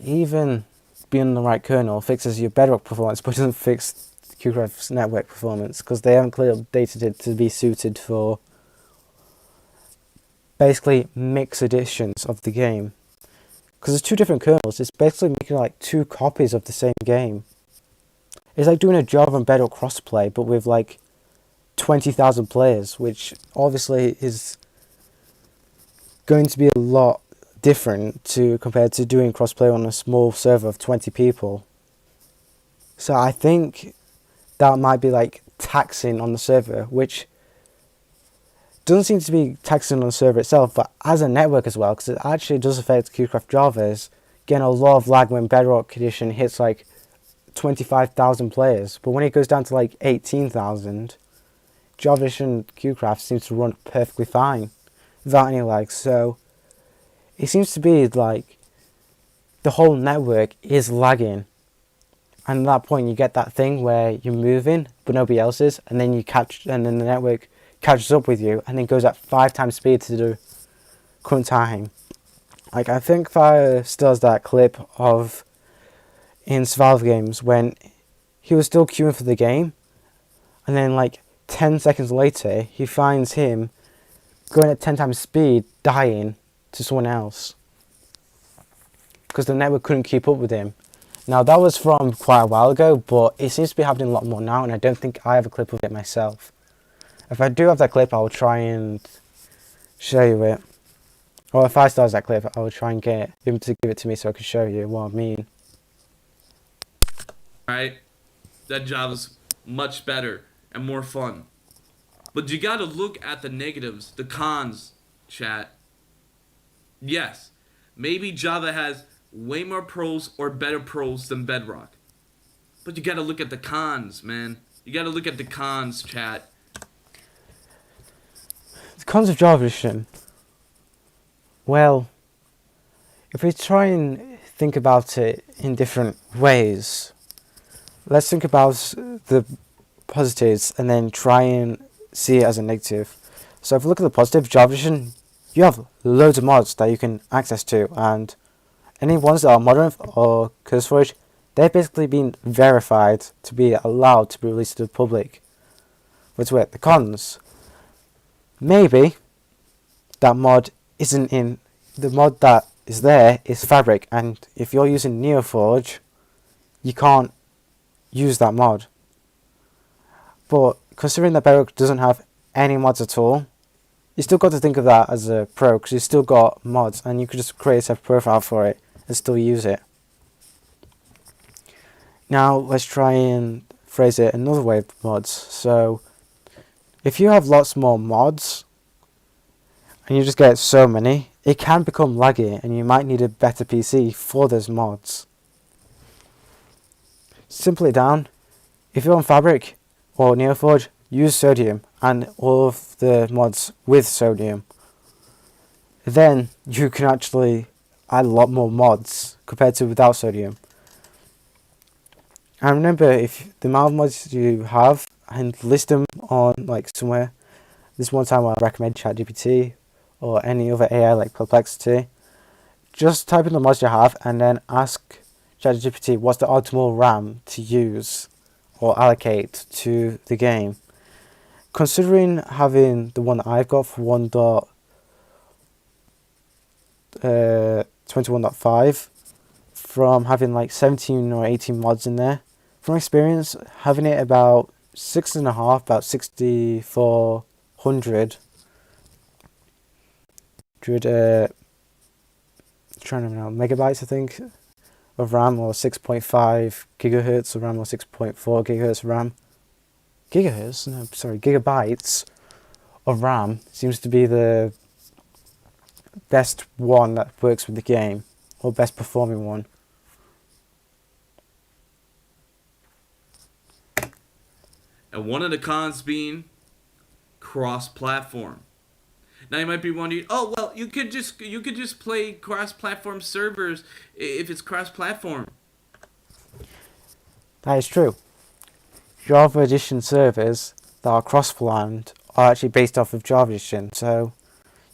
even being on the right kernel fixes your Bedrock performance, but doesn't fix QCraft's network performance, because they haven't clearly updated it to be suited for basically mixed editions of the game. Because there's two different kernels, it's basically making like two copies of the same game. It's like doing a Java and Bedrock crossplay, but with like 20,000 players, which obviously is going to be a lot different compared to doing crossplay on a small server of 20 people. So I think that might be like taxing on the server, which doesn't seem to be taxing on the server itself, but as a network as well, because it actually does affect QCraft Java's getting a lot of lag when Bedrock Edition hits like 25,000 players, but when it goes down to like 18,000, Java Edition QCraft seems to run perfectly fine without any lag. So it seems to be like the whole network is lagging, and at that point you get that thing where you're moving but nobody else is, and then the network catches up with you and then goes at 5 times speed to the current time. Like, I think Fire still has that clip of in survival games when he was still queuing for the game, and then like 10 seconds later he finds him going at 10 times speed dying to someone else because the network couldn't keep up with him. Now, that was from quite a while ago, but it seems to be happening a lot more now, and I don't think I have a clip of it myself. If I do have that clip, I will try and show you it. Or if I still have that clip, I will try and get him to give it to me so I can show you what I mean. Right? That Java's much better and more fun. But you gotta look at the negatives, the cons, chat. Yes, maybe Java has way more pros or better pros than Bedrock. But you gotta look at the cons, man. You gotta look at the cons, chat. The cons of Java Edition. Well, if we try and think about it in different ways, let's think about the positives and then try and see it as a negative. So if we look at the positive, Java Edition, you have loads of mods that you can access to, and any ones that are modern or curse storage, they've basically been verified to be allowed to be released to the public. What's with the cons? Maybe that mod isn't in the mod that is there is Fabric, and if you're using NeoForge, you can't use that mod. But considering that Bedrock doesn't have any mods at all, you still got to think of that as a pro, because you still got mods and you could just create a separate profile for it and still use it. Now let's try and phrase it another way with mods. So if you have lots more mods and you just get so many, it can become laggy and you might need a better PC for those mods. Simple it down, if you're on Fabric or NeoForge, use Sodium and all of the mods with Sodium. Then you can actually add a lot more mods compared to without Sodium. And remember, if the amount of mods you have and list them on like somewhere, this one time I recommend ChatGPT or any other AI like Perplexity, just type in the mods you have and then ask ChatGPT what's the optimal RAM to use or allocate to the game. Considering having the one that I've got for 1.21.5, from having like 17 or 18 mods in there, from experience, having it about 6.5, about 6400 trying to remember now, megabytes I think of RAM, or 6.5 gigahertz of RAM, or 6.4 gigahertz of RAM. Gigabytes of RAM seems to be the best one that works with the game, or best performing one. And one of the cons being cross-platform. Now you might be wondering, oh well, you could just play cross-platform servers if it's cross-platform. That is true. Java Edition servers that are cross-platformed are actually based off of Java Edition. So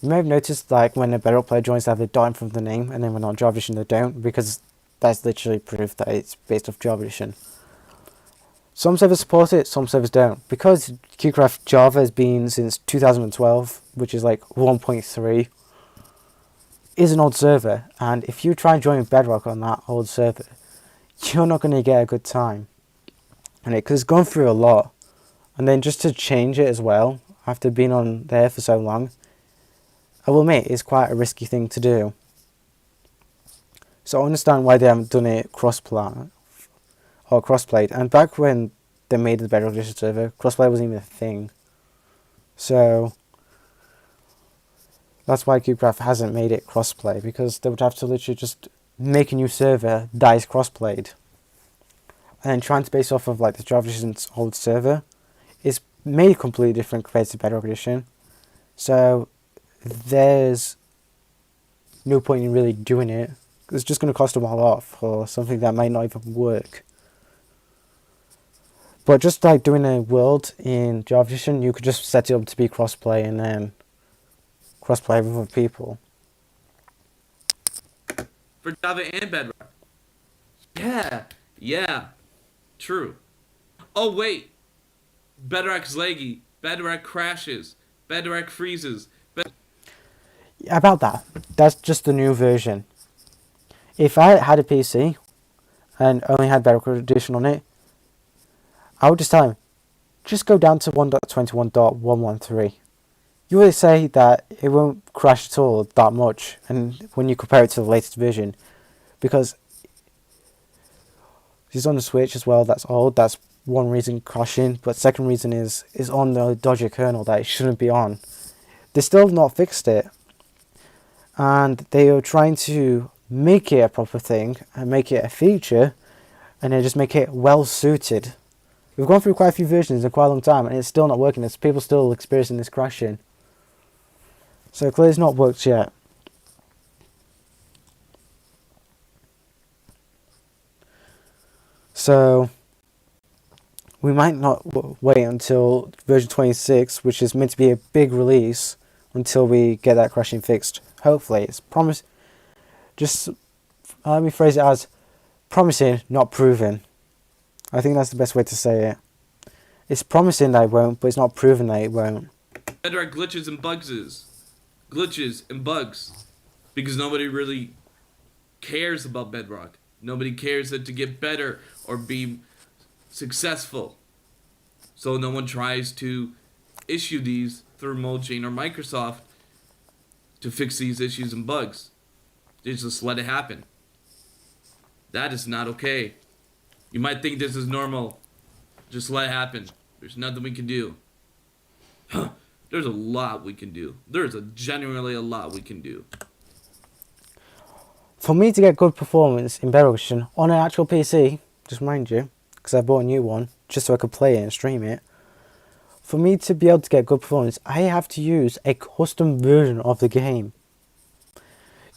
you may have noticed, like when a Bedrock player joins, they have the dot in front of the name, and then when on Java Edition they don't, because that's literally proof that it's based off Java Edition. Some servers support it, some servers don't. Because QCraft Java has been since 2012, which is like 1.3, is an old server, and if you try and join Bedrock on that old server, you're not going to get a good time. And because it's gone through a lot, and then just to change it as well, after being on there for so long, I will admit it's quite a risky thing to do. So I understand why they haven't done it cross-played. And back when they made the Bedrock Edition server, crossplay wasn't even a thing. So that's why CubeCraft hasn't made it crossplay, because they would have to literally just make a new server that is crossplayed. And then trying to base off of like the Java Edition's old server is made completely different compared to Bedrock Edition. So there's no point in really doing it. It's just going to cost them all off for something that might not even work. But just like doing a world in Java Edition, you could just set it up to be crossplay and then crossplay with other people. For Java and Bedrock. Yeah, true. Oh wait, Bedrock's laggy, Bedrock crashes, Bedrock freezes. About that, that's just the new version. If I had a PC and only had Bedrock Edition on it, I would just tell him, just go down to 1.21.113. You would say that it won't crash at all that much, and when you compare it to the latest version, because it's on the Switch as well, that's old, that's one reason crashing, but second reason is on the dodgy kernel that it shouldn't be on. They still have not fixed it, and they are trying to make it a proper thing and make it a feature, and then just make it well suited. We've gone through quite a few versions in quite a long time, and it's still not working. There's people still experiencing this crashing. So clearly it's not worked yet. So we might not wait until version 26, which is meant to be a big release, until we get that crashing fixed. Hopefully, it's promise. Just let me phrase it as promising, not proven. I think that's the best way to say it. It's promising that it won't, but it's not proven that it won't. There are glitches and bugs, because nobody really cares about Bedrock. Nobody cares that to get better or be successful. So no one tries to issue these through Mojang or Microsoft to fix these issues and bugs. They just let it happen. That is not okay. You might think this is normal. Just let it happen. There's nothing we can do. There's a lot we can do. There's genuinely a lot we can do. For me to get good performance in Bedrock Edition on an actual PC, just mind you, because I bought a new one just so I could play it and stream it. For me to be able to get good performance, I have to use a custom version of the game.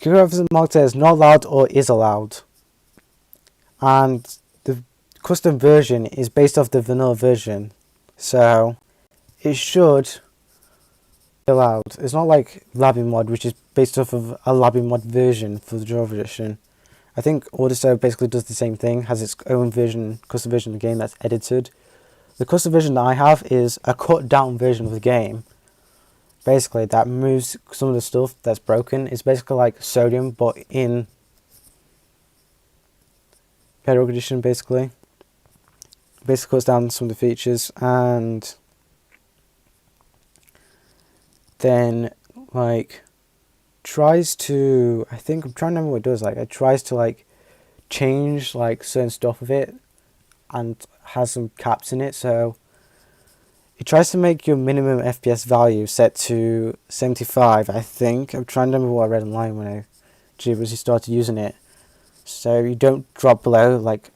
Graphics is marked as not allowed or is allowed, and the custom version is based off the vanilla version, so it should be allowed. It's not like Labbing mod, which is based off of a Labbing mod version for the Java edition. I think Audiso basically does the same thing, has its own version, custom version of the game that's edited. The custom version that I have is a cut down version of the game. Basically, that removes some of the stuff that's broken. It's basically like Sodium, but in Bedrock Edition, basically. Basically cuts down some of the features, and then, like, tries to, I think, I'm trying to remember what it does, like, it tries to, like, change, like, certain stuff of it, and has some caps in it, so it tries to make your minimum FPS value set to 75, I think. I'm trying to remember what I read online when I started using it. So you don't drop below, like,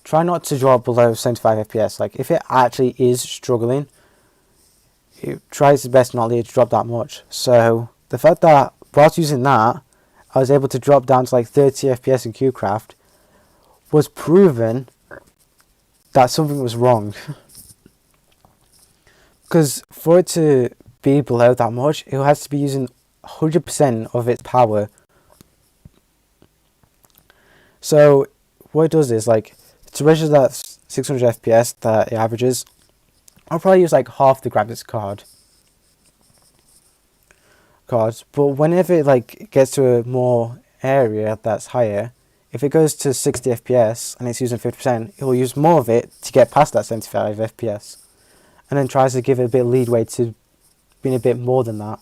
try not to drop below 75 FPS. Like, if it actually is struggling, it tries its best not to drop that much. So the fact that whilst using that, I was able to drop down to like 30 FPS in QCraft was proven that something was wrong. Because for it to be below that much, it has to be using 100% of its power. So what it does is, like, to register that 600 FPS that it averages, I'll probably use like half the graphics cards. But whenever it like gets to a more area that's higher, if it goes to 60 FPS and it's using 50%, it will use more of it to get past that 75 FPS, and then tries to give it a bit of leadway to being a bit more than that,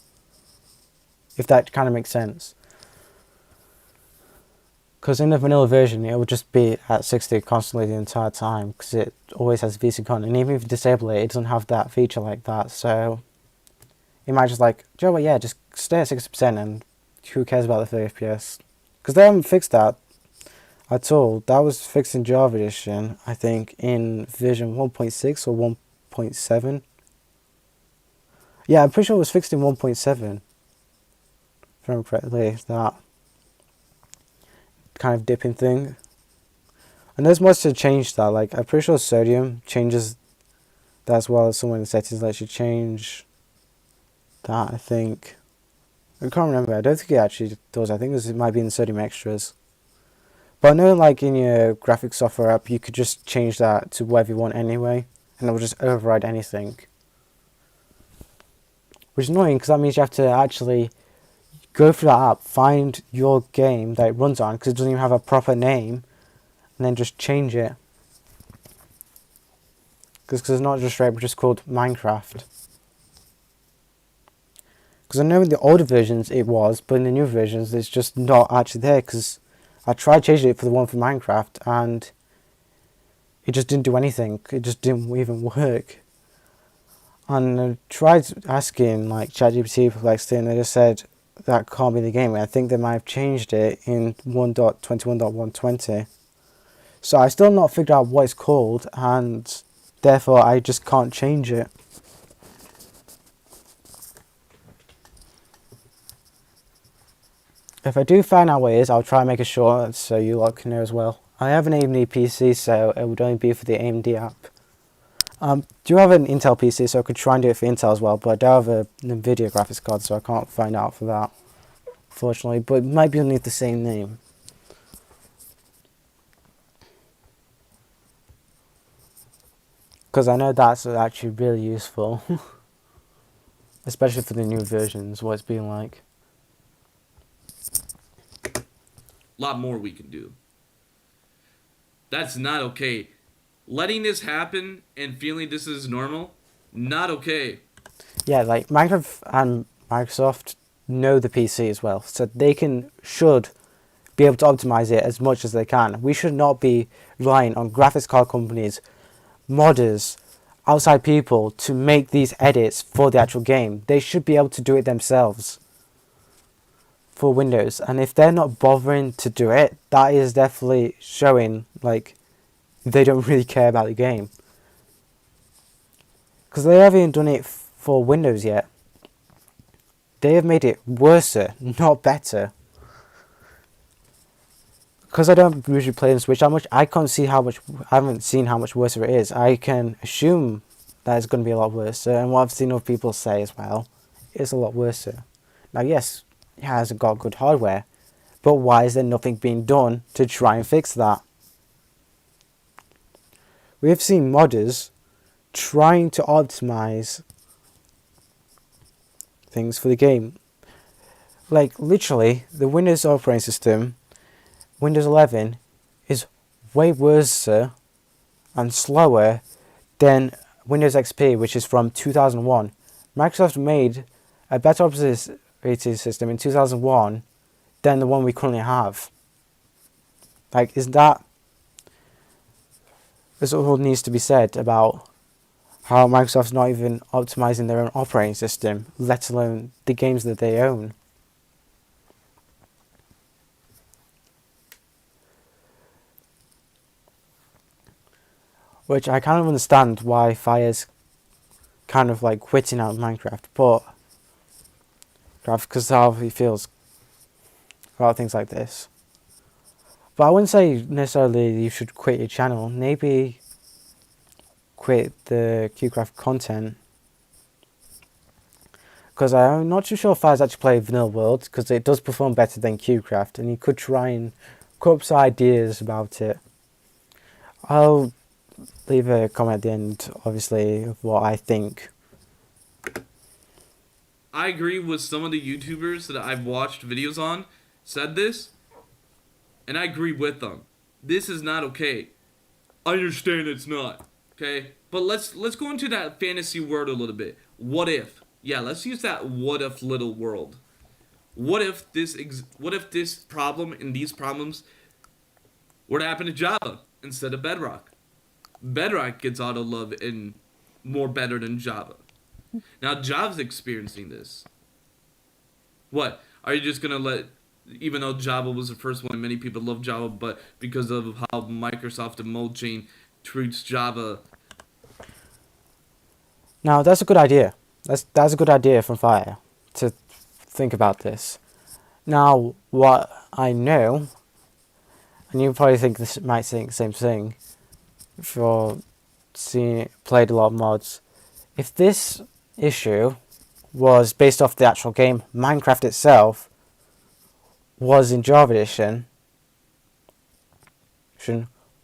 if that kind of makes sense. Because in the vanilla version, it will just be at 60 constantly the entire time, because it always has VCon, and even if you disable it, it doesn't have that feature like that, so it might just like, do you know what, yeah, just stay at 60% and who cares about the 30 FPS? Because they haven't fixed that at all. That was fixed in Java Edition, I think, in version 1.6 or 1.7. Yeah, I'm pretty sure it was fixed in 1.7, if I remember correctly, that kind of dipping thing. And there's much to change that, like, I'm pretty sure Sodium changes that as well as somewhere in the settings lets you change that, I think. I can't remember, I don't think it actually does, I think it might be in Sodium Extras. But I know, like, in your graphics software app, you could just change that to whatever you want anyway, and it will just override anything. Which is annoying, because that means you have to actually go through that app, find your game that it runs on, because it doesn't even have a proper name, and then just change it. Because it's not just straight, but just called Minecraft. Because I know in the older versions it was, but in the new versions it's just not actually there, because I tried changing it for the one for Minecraft, and it just didn't do anything. It just didn't even work. And I tried asking like ChatGPT Perplexity, and they just said that can't be the game. I think they might have changed it in 1.21.120. So I still not figured out what it's called, and therefore I just can't change it. If I do find out what it is, I'll try and make it short so you lot can know as well. I have an AMD PC, so it would only be for the AMD app. Do have an Intel PC, so I could try and do it for Intel as well, but I don't have a NVIDIA graphics card, so I can't find out for that, fortunately. But it might be underneath the same name. Because I know that's actually really useful. Especially for the new versions, what it's been like. A lot more we can do. That's not okay. Letting this happen and feeling this is normal, not okay. Yeah, like Minecraft and Microsoft know the PC as well, so they should be able to optimize it as much as they can. We should not be relying on graphics card companies, modders, outside people to make these edits for the actual game. They should be able to do it themselves for Windows, and if they're not bothering to do it, that is definitely showing like they don't really care about the game, because they haven't even done it for Windows yet. They have made it worse, not better. Because I don't usually play on Switch that much, I can't see how much. I haven't seen how much worse it is. I can assume that it's going to be a lot worse, and what I've seen other people say as well, it's a lot worse. Now, yes, it hasn't got good hardware, but why is there nothing being done to try and fix that? We have seen modders trying to optimize things for the game. Like, literally, the Windows operating system, Windows 11, is way worse and slower than Windows XP, which is from 2001. Microsoft made a better operating system in 2001 than the one we currently have. Like, is that... This all needs to be said about how Microsoft's not even optimizing their own operating system, let alone the games that they own. Which I kind of understand why Fire's kind of like quitting out of Minecraft, but because how he feels about things like this. But I wouldn't say necessarily you should quit your channel. Maybe quit the QCraft content. Because I'm not too sure if Fire's actually played Vanilla World, because it does perform better than QCraft, and you could try and come up with ideas about it. I'll leave a comment at the end, obviously, of what I think. I agree with some of the YouTubers that I've watched videos on said this, and I agree with them. This is not okay. I understand it's not, okay? But let's go into that fantasy world a little bit. What if? Yeah, let's use that what if little world. What if this problem and these problems were to happen to Java instead of Bedrock? Bedrock gets auto love and more better than Java. Now Java's experiencing this. What? Are you just gonna let, even though Java was the first one, many people love Java, but because of how Microsoft and Mojang treats Java. Now that's a good idea. That's a good idea from Fire to think about this. Now what I know, and you probably think this might think the same thing, if you're played a lot of mods. If this issue was based off the actual game, Minecraft itself was in Java Edition,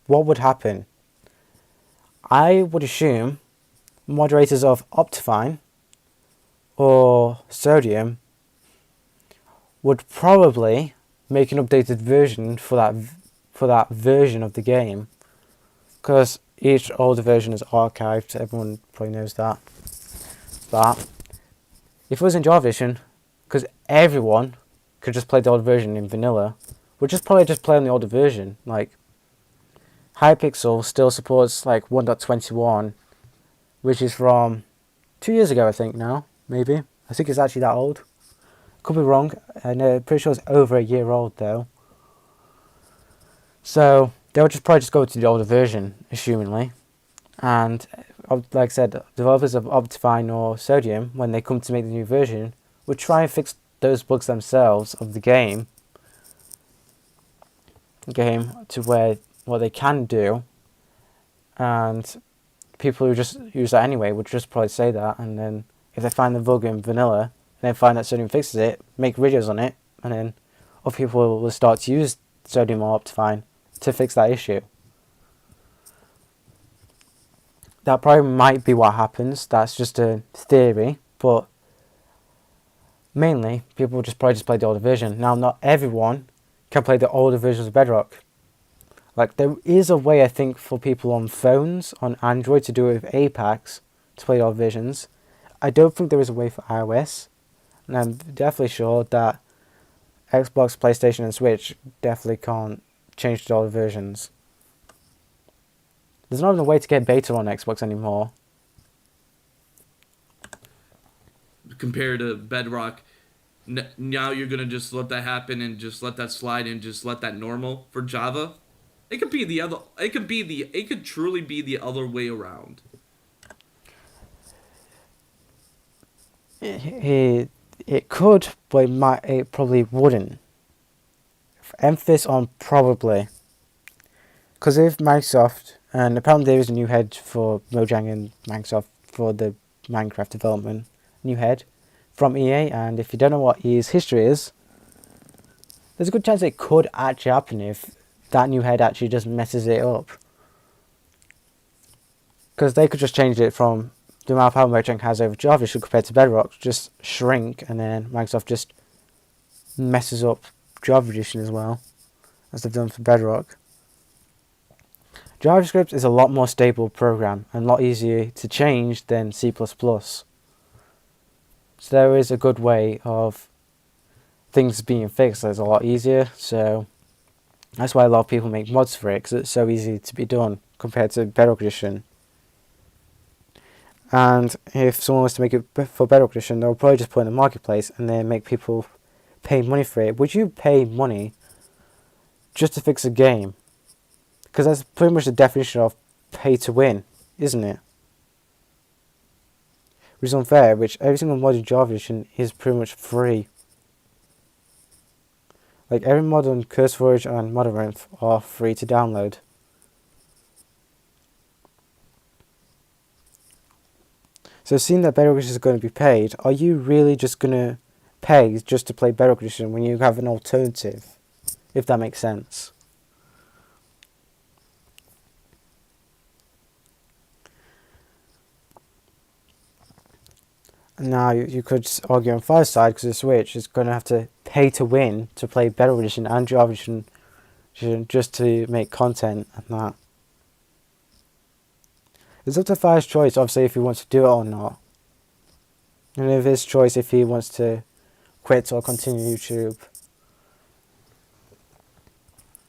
what would happen? I would assume moderators of Optifine or Sodium would probably make an updated version for that version of the game, because each older version is archived. Everyone probably knows that. But if it was in Java Edition, because everyone could just play the old version in vanilla, would just probably just play on the older version. Like, Hypixel still supports like 1.21, which is from 2 years ago, I think now, maybe. I think it's actually that old. Could be wrong. I'm pretty sure it's over a year old though. So they'll just probably just go to the older version, assumingly. And like I said, developers of Optifine or Sodium, when they come to make the new version, will try and fix those bugs themselves of the game to where what they can do, and people who just use that anyway would just probably say that, and then if they find the bug in vanilla and then find that Sodium fixes it, make videos on it, and then other people will start to use Sodium or Optifine to fix that issue. That probably might be what happens. That's just a theory, but mainly people will just probably just play the older version. Now, not everyone can play the older versions of Bedrock. Like, there is a way, I think, for people on phones, on Android, to do it with Apex, to play the old versions. I don't think there is a way for iOS, and I'm definitely sure that Xbox, PlayStation, and Switch definitely can't change to the older versions. There's not even a way to get beta on Xbox anymore. Compared to Bedrock, now you're gonna just let that happen and just let that slide and just let that normal for Java. It could be the other. It could truly be the other way around. It could, but it probably wouldn't. Emphasis on probably. Because if Microsoft, and apparently there is a new head for Mojang and Microsoft for the Minecraft development, new head from EA, and if you don't know what EA's history is, there's a good chance it could actually happen if that new head actually just messes it up. Because they could just change it from the amount of power Mojang has over Java compared to Bedrock, just shrink, and then Microsoft just messes up Java Edition as well, as they've done for Bedrock. JavaScript is a lot more stable program and a lot easier to change than C++. So there is a good way of things being fixed. It's a lot easier, so that's why a lot of people make mods for it, because it's so easy to be done compared to Bedrock Edition. And if someone wants to make it for Bedrock Edition, they'll probably just put it in the marketplace and then make people pay money for it. Would you pay money just to fix a game? Because that's pretty much the definition of pay to win, isn't it? Which is unfair, which every single mod in Java Edition is pretty much free. Like every mod on CurseForge and Modern are free to download. So seeing that Bedrock Edition is going to be paid, are you really just going to pay just to play Bedrock Edition when you have an alternative? If that makes sense. Now you could argue on Fire's side, because the Switch is going to have to pay to win to play Bedrock Edition and Java Edition just to make content and that. It's up to Fire's choice, obviously, if he wants to do it or not. And if his choice if he wants to quit or continue YouTube.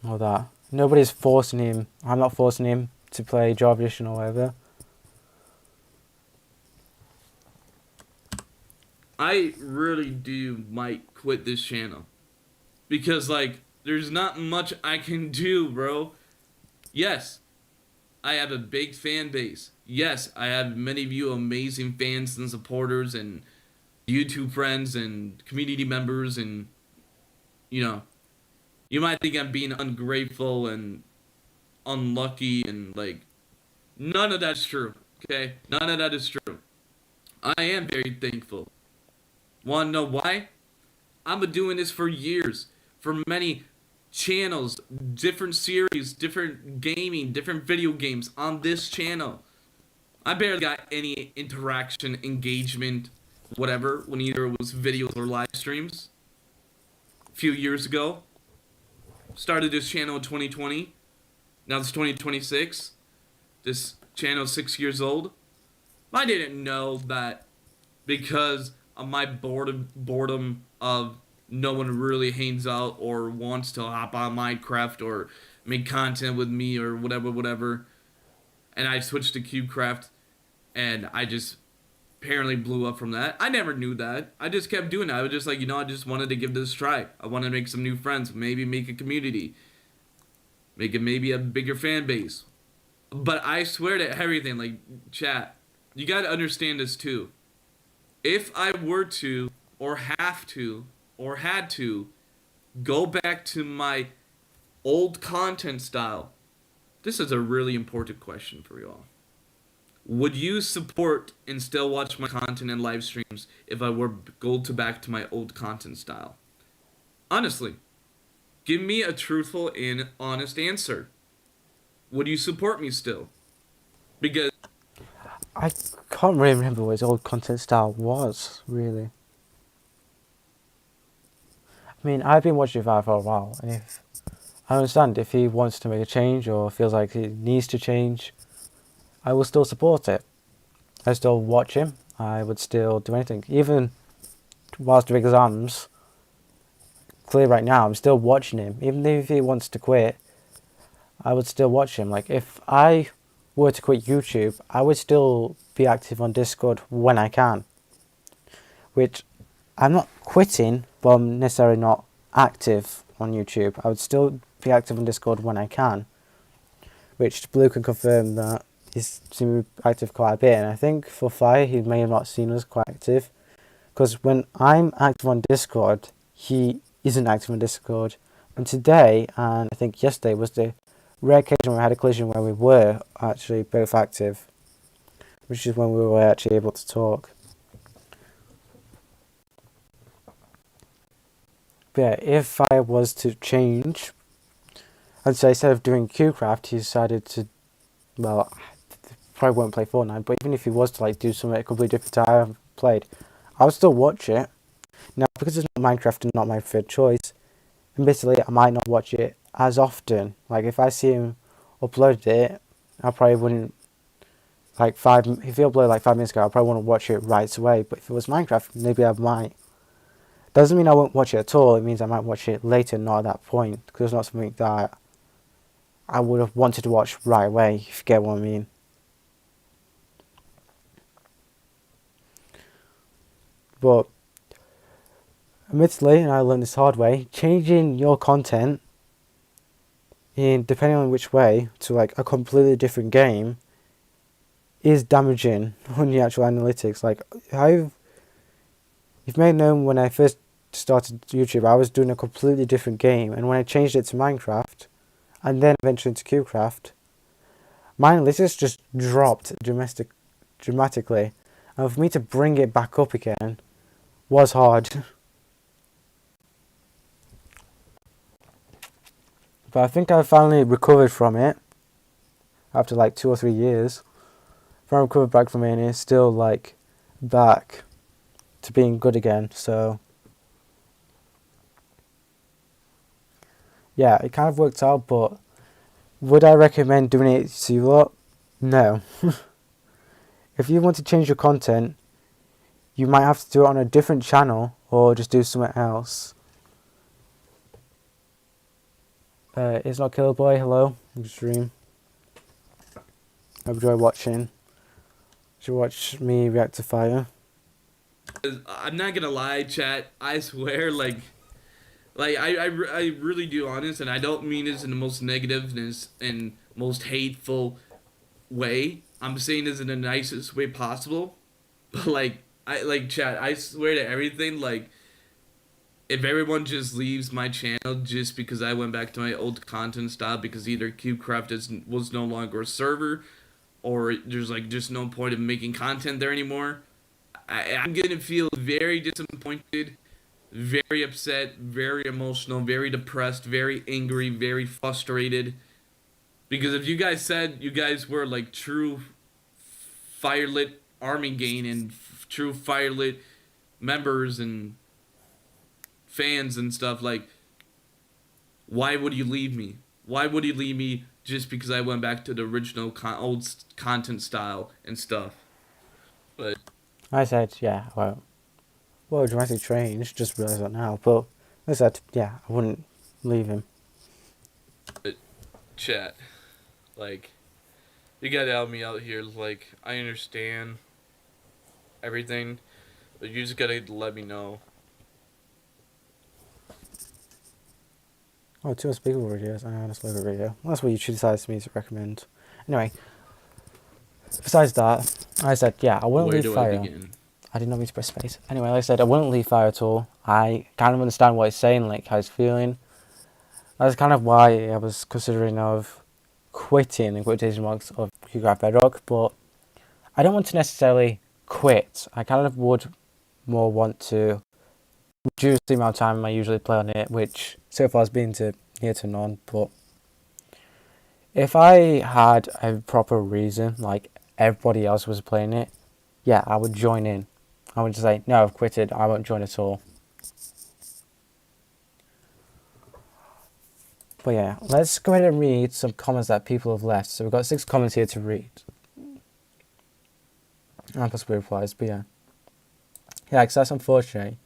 Or that. Nobody's forcing him. I'm not forcing him to play Java Edition or whatever. I really might quit this channel. Because, like, there's not much I can do, bro. Yes, I have a big fan base. Yes, I have many of you amazing fans and supporters and YouTube friends and community members, and, you know, you might think I'm being ungrateful and unlucky, and, like, none of that's true, okay? None of that is true. I am very thankful. Want to know why? I've been doing this for years, for many channels, different series, different gaming, different video games on this channel. I barely got any interaction, engagement, whatever, when either it was videos or live streams. A few years ago. Started this channel in 2020. Now it's 2026. This channel is 6 years old. I didn't know that because of my boredom of no one really hangs out or wants to hop on Minecraft or make content with me or whatever. And I switched to CubeCraft, and I just apparently blew up from that. I never knew that. I just kept doing it. I was just like, I just wanted to give this a try. I wanted to make some new friends, maybe make a community, make it maybe a bigger fan base. But I swear to everything, like, chat, you gotta understand this too. If I were to, or have to, or had to, go back to my old content style, this is a really important question for you all. Would you support and still watch my content and live streams if I were go to back to my old content style? Honestly, give me a truthful and honest answer. Would you support me still? Because I can't really remember what his old content style was, really. I mean, I've been watching Vi for a while, and if I understand if he wants to make a change or feels like he needs to change, I will still support it. I still watch him. I would still do anything, even whilst doing exams. Clear right now, I'm still watching him. Even if he wants to quit, I would still watch him. Like, if I were to quit YouTube, I would still be active on Discord when I can. Which, I'm not quitting, but I'm necessarily not active on YouTube. I would still be active on Discord when I can. Which Blue can confirm that he's seen me active quite a bit. And I think for Fire, he may have not seen us quite active. Because when I'm active on Discord, he isn't active on Discord. And today, and I think yesterday, was the rare occasion where we had a collision where we were actually both active, which is when we were actually able to talk. But yeah, if I was to change, I'd say instead of doing CubeCraft, he decided to, well, probably won't play Fortnite, but even if he was to like do something completely different to I have played, I would still watch it. Now, because it's not Minecraft and not my preferred choice, admittedly, I might not watch it as often. Like, if I see him uploaded it, I probably wouldn't, like, if he uploaded like 5 minutes ago, I probably wouldn't watch it right away. But if it was Minecraft, maybe I might. Doesn't mean I won't watch it at all. It means I might watch it later, not at that point, because it's not something that I would have wanted to watch right away, if you get what I mean. But admittedly, and I learned this hard way, changing your content in depending on which way to like a completely different game is damaging on the actual analytics. Like, you've made known when I first started YouTube, I was doing a completely different game, and when I changed it to Minecraft and then eventually into CubeCraft, my analytics just dropped dramatically, and for me to bring it back up again was hard. But I think I finally recovered from it after like 2 or 3 years. Finally recovered back from it, and it's still like back to being good again. So yeah, it kind of worked out. But would I recommend doing it to you lot? No. If you want to change your content, you might have to do it on a different channel or just do something else. It's not Killer Boy. Hello, stream. I enjoy watching. Should watch me react to Fire. I'm not gonna lie, chat. I swear, I really do honest, and I don't mean this in the most negativeness and most hateful way. I'm saying this in the nicest way possible. But chat, I swear to everything, like, if everyone just leaves my channel just because I went back to my old content style because either CubeCraft was no longer a server, or there's like just no point of making content there anymore, I'm gonna feel very disappointed, very upset, very emotional, very depressed, very angry, very frustrated. Because if you guys said you guys were like true firelit army gain and true firelit members and fans and stuff, like, why would you leave me? Why would you leave me just because I went back to the original old content style and stuff? But I said, yeah, well, dramatic change, just realised that now, but I said, yeah, I wouldn't leave him. chat. Like, you gotta help me out here. Like, I understand everything, but you just gotta let me know. Oh, two unspeakable videos. Let's look at video. Well, that's what YouTube decides to me to recommend. Anyway, besides that, I said, yeah, I wouldn't Where leave do I fire. begin? I did not mean to press space. Anyway, like I said, I wouldn't leave fire at all. I kind of understand what he's saying, like how he's feeling. That's kind of why I was considering of quitting, in quotation marks, of QGraph Bedrock, but I don't want to necessarily quit. I kind of would more want to reduce the amount of time I usually play on it, which so far has been to near to none, but if I had a proper reason, like everybody else was playing it, yeah, I would join in. I would just say, no, I've quitted, I won't join at all. But yeah, let's go ahead and read some comments that people have left. So we've got 6 comments here to read. And possibly replies, but yeah. Yeah, because that's unfortunate.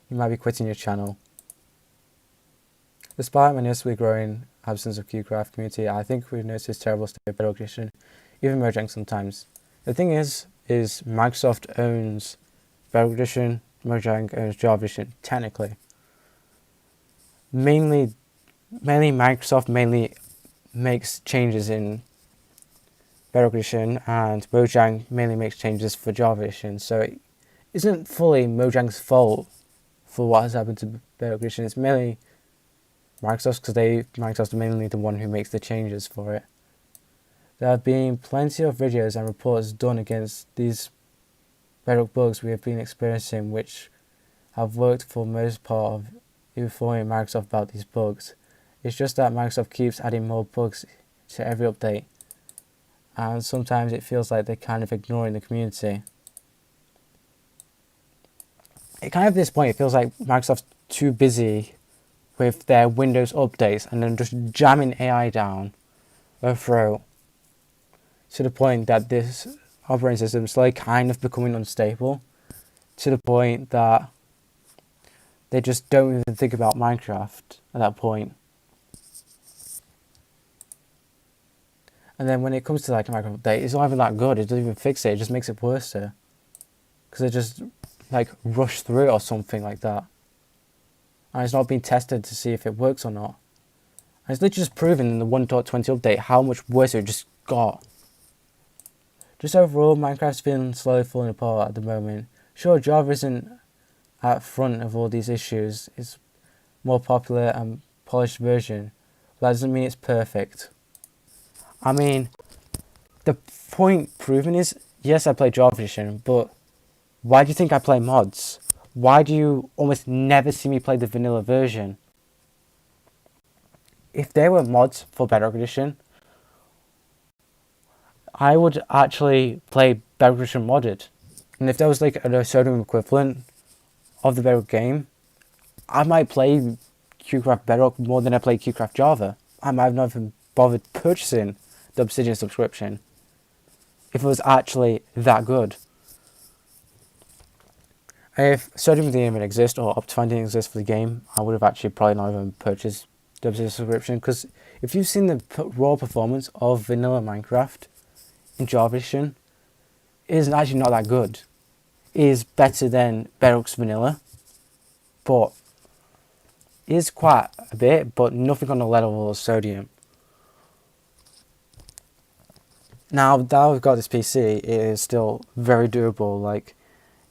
You might be quitting your channel. Despite my noticeably growing absence of QCraft community, I think we've noticed terrible state of Bedrock Edition, even Mojang sometimes. The thing is Microsoft owns Bedrock Edition, Mojang owns Java Edition, technically. Mainly Microsoft makes changes in Bedrock Edition, and Mojang mainly makes changes for Java Edition, so it isn't fully Mojang's fault for what has happened to Bedrock Edition. It's mainly Microsoft's, because Microsoft's mainly the one who makes the changes for it. There have been plenty of videos and reports done against these Bedrock bugs we have been experiencing, which have worked for most part of informing Microsoft about these bugs. It's just that Microsoft keeps adding more bugs to every update, and sometimes it feels like they're kind of ignoring the community. At this point, it feels like Microsoft's too busy with their Windows updates and then just jamming AI down their throat, to the point that this operating system is like kind of becoming unstable, to the point that they just don't even think about Minecraft at that point. And then when it comes to like a Minecraft update, it's not even that good. It doesn't even fix it. It just makes it worse, because they just like rush through it or something like that, and it's not been tested to see if it works or not. And it's literally just proven in the 1.20 update how much worse it just got. Just overall, Minecraft's been slowly falling apart at the moment. Sure, Java isn't at front of all these issues. It's more popular and polished version, but that doesn't mean it's perfect. I mean, the point proven is, yes, I play Java Edition, but why do you think I play mods? Why do you almost never see me play the vanilla version? If there were mods for Bedrock Edition, I would actually play Bedrock Edition modded. And if there was like a sodium equivalent of the Bedrock game, I might play QCraft Bedrock more than I play QCraft Java. I might have not even bothered purchasing the Obsidian subscription if it was actually that good. If Sodium didn't even exist, or Optifine didn't exist for the game, I would have actually probably not even purchased the Obsidian subscription, because if you've seen the raw performance of vanilla Minecraft in Java Edition, it is actually not that good. It is better than Bedrock's vanilla, but it is quite a bit, but nothing on the level of Sodium. Now that I've got this PC, it is still very durable. Like,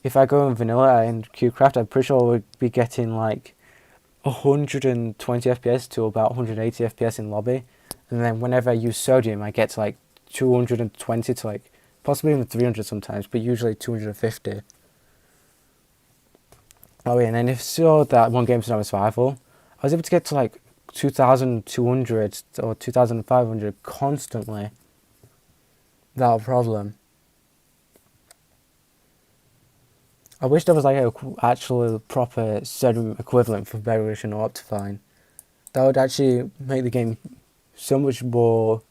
if I go in vanilla and QCraft, I'm pretty sure I would be getting like 120 FPS to about 180 FPS in lobby, and then whenever I use Sodium, I get to like 220 to like possibly even 300 sometimes, but usually 250. Oh yeah, and then if so that one game Tsunami Survival, I was able to get to like 2,200 or 2,500 constantly without a problem. I wish there was like a actual proper Sodium equivalent for Bedrock Edition or Optifine. That would actually make the game so much more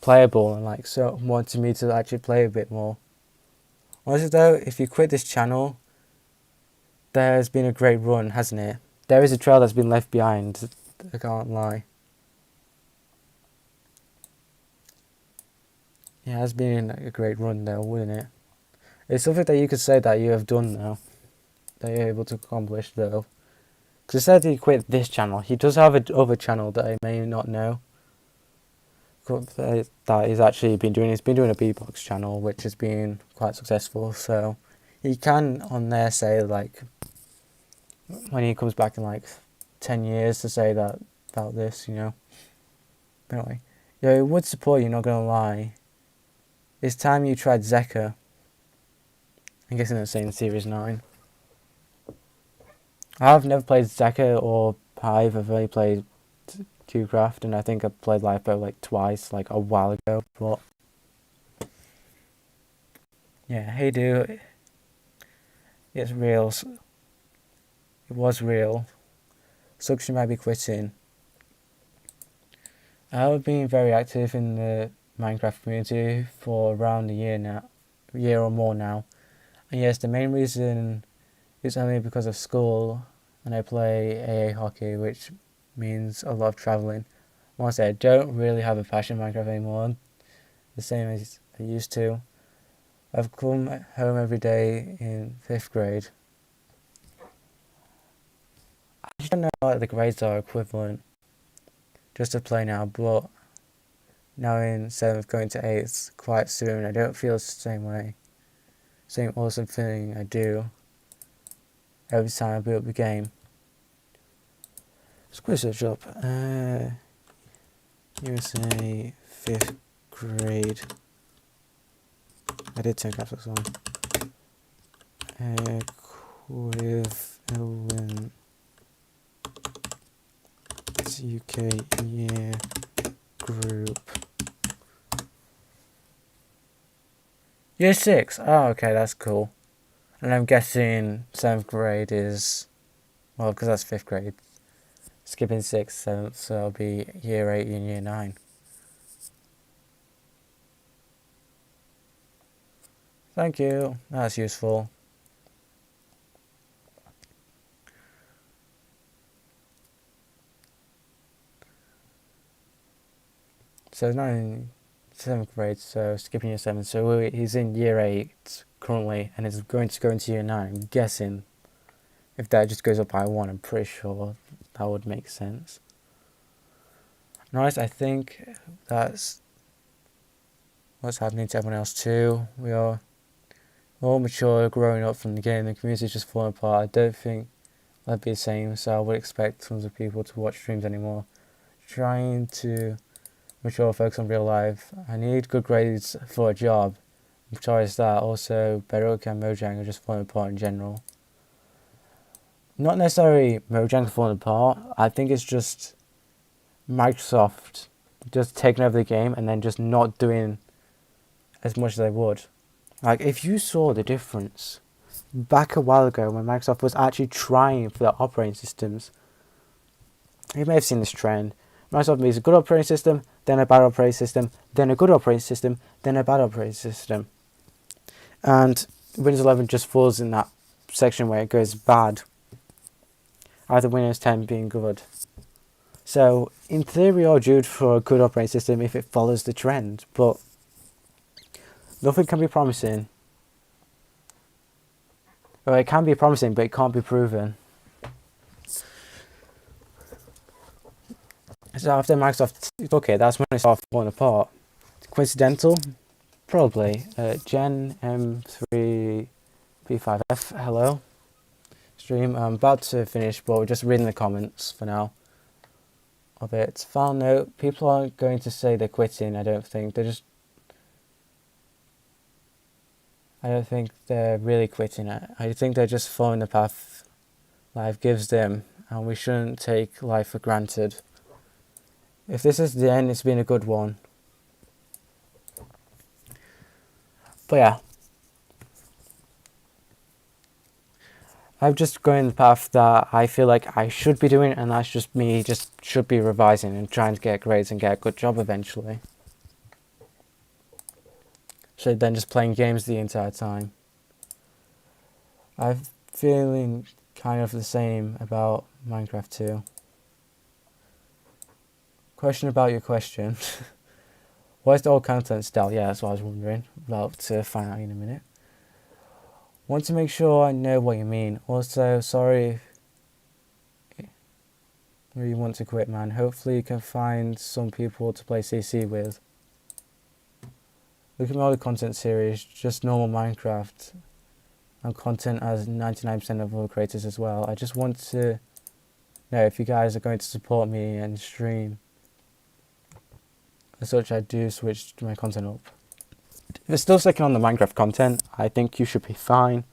playable and like so wanting me to actually play a bit more. Honestly though, if you quit this channel, there's been a great run, hasn't it? There is a trail that's been left behind, I can't lie. Yeah, it has been a great run though, wouldn't it? It's something that you could say that you have done though, that you're able to accomplish though. Because he said he quit this channel. He does have another channel that I may not know. That he's actually been doing. He's been doing a beatbox channel, which has been quite successful. So he can on there say like when he comes back in like 10 years to say that about this, you know. But anyway, yeah, it would support you. Not gonna lie. It's time you tried Zeka. I'm guessing it's saying Series 9. I've never played Zeka or Hive. I've only played QCraft, and I think I played Lifeboat like twice, like a while ago. But yeah, hey dude, it's real. It was real. Sucks you might be quitting. I've been very active in the Minecraft community for around a year or more now. And yes, the main reason is only because of school, and I play AA hockey, which means a lot of travelling. Honestly, I don't really have a passion for Minecraft anymore, the same as I used to. I've come home every day in 5th grade. I just don't know what the grades are equivalent, just to play now, but now in 7th going to 8th quite soon, I don't feel the same way. Same awesome feeling I do every time I build up the game. Let's quick search up. USA 5th grade. I did turn graphics on. Equivalent UK year group. Year 6. Oh, okay, that's cool. And I'm guessing 7th grade is, well, because that's 5th grade. Skipping 6th, 7th, so it'll be year 8 and year 9. Thank you, that's useful. So he's not in 7th grade, so skipping year 7. So he's in year 8 currently, and is going to go into year 9. I'm guessing if that just goes up by 1, I'm pretty sure that would make sense. Nice, I think that's what's happening to everyone else too. We are all mature, growing up from the game. The community is just falling apart. I don't think that'd be the same, so I would expect tons of people to watch streams anymore. Trying to mature, focus on real life. I need good grades for a job. Besides that, also Bedrock and Mojang are just falling apart in general. Not necessarily Mojang falling apart. I think it's just Microsoft just taking over the game and then just not doing as much as they would. Like, if you saw the difference back a while ago when Microsoft was actually trying for their operating systems, you may have seen this trend. Microsoft makes a good operating system, then a bad operating system, then a good operating system, then a bad operating system. And Windows 11 just falls in that section where it goes bad, either Windows 10 being good. So, in theory, we are due for a good operating system if it follows the trend, but nothing can be promising. Well, it can be promising, but it can't be proven. So after Microsoft took it, that's when it started falling apart. Coincidental? Probably. Gen M3P5F, hello. Stream, I'm about to finish, but we're just reading the comments for now of it. Final note, people aren't going to say they're quitting, I don't think. I don't think they're really quitting it. I think they're just following the path life gives them, and we shouldn't take life for granted. If this is the end, it's been a good one. But yeah. I'm just going the path that I feel like I should be doing, and that's just me, just should be revising and trying to get grades and get a good job eventually. So then just playing games the entire time. I'm feeling kind of the same about Minecraft too. Question about your question. Where's the old content still? Yeah, that's what I was wondering. About to find out in a minute. Want to make sure I know what you mean. Also, sorry if you want to quit, man. Hopefully you can find some people to play CC with. Look at my other content series, just normal Minecraft. And content as 99% of other creators as well. I just want to know if you guys are going to support me and stream. As such, I do switch my content up. If it's still sticking on the Minecraft content, I think you should be fine.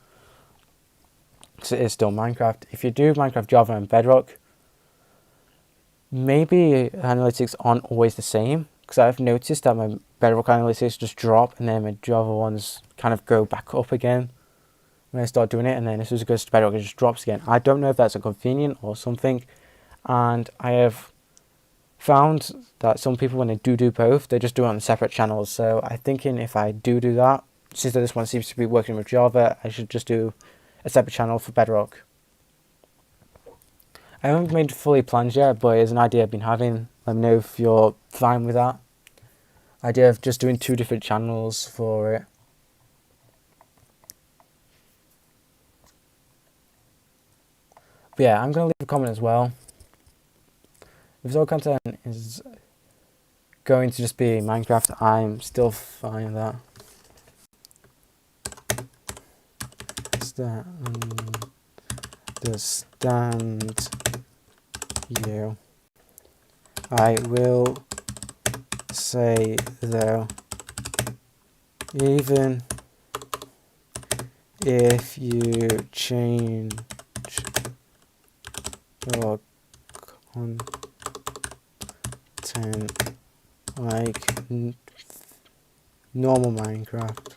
Because it is still Minecraft. If you do Minecraft, Java and Bedrock, maybe analytics aren't always the same. Because I've noticed that my Bedrock analytics just drop and then my Java ones kind of go back up again when I start doing it. And then as soon as it goes to Bedrock, it just drops again. I don't know if that's inconvenient or something. And I have found that some people, when they do both, they just do it on separate channels. So I'm thinking if I do that, since this one seems to be working with Java, I should just do a separate channel for Bedrock. I haven't made fully plans yet, but it's an idea I've been having. Let me know if you're fine with that. Idea of just doing 2 different channels for it. But yeah, I'm going to leave a comment as well. If all content is going to just be Minecraft, I'm still fine with that. Understand you. I will say though, even if you change your content like normal Minecraft,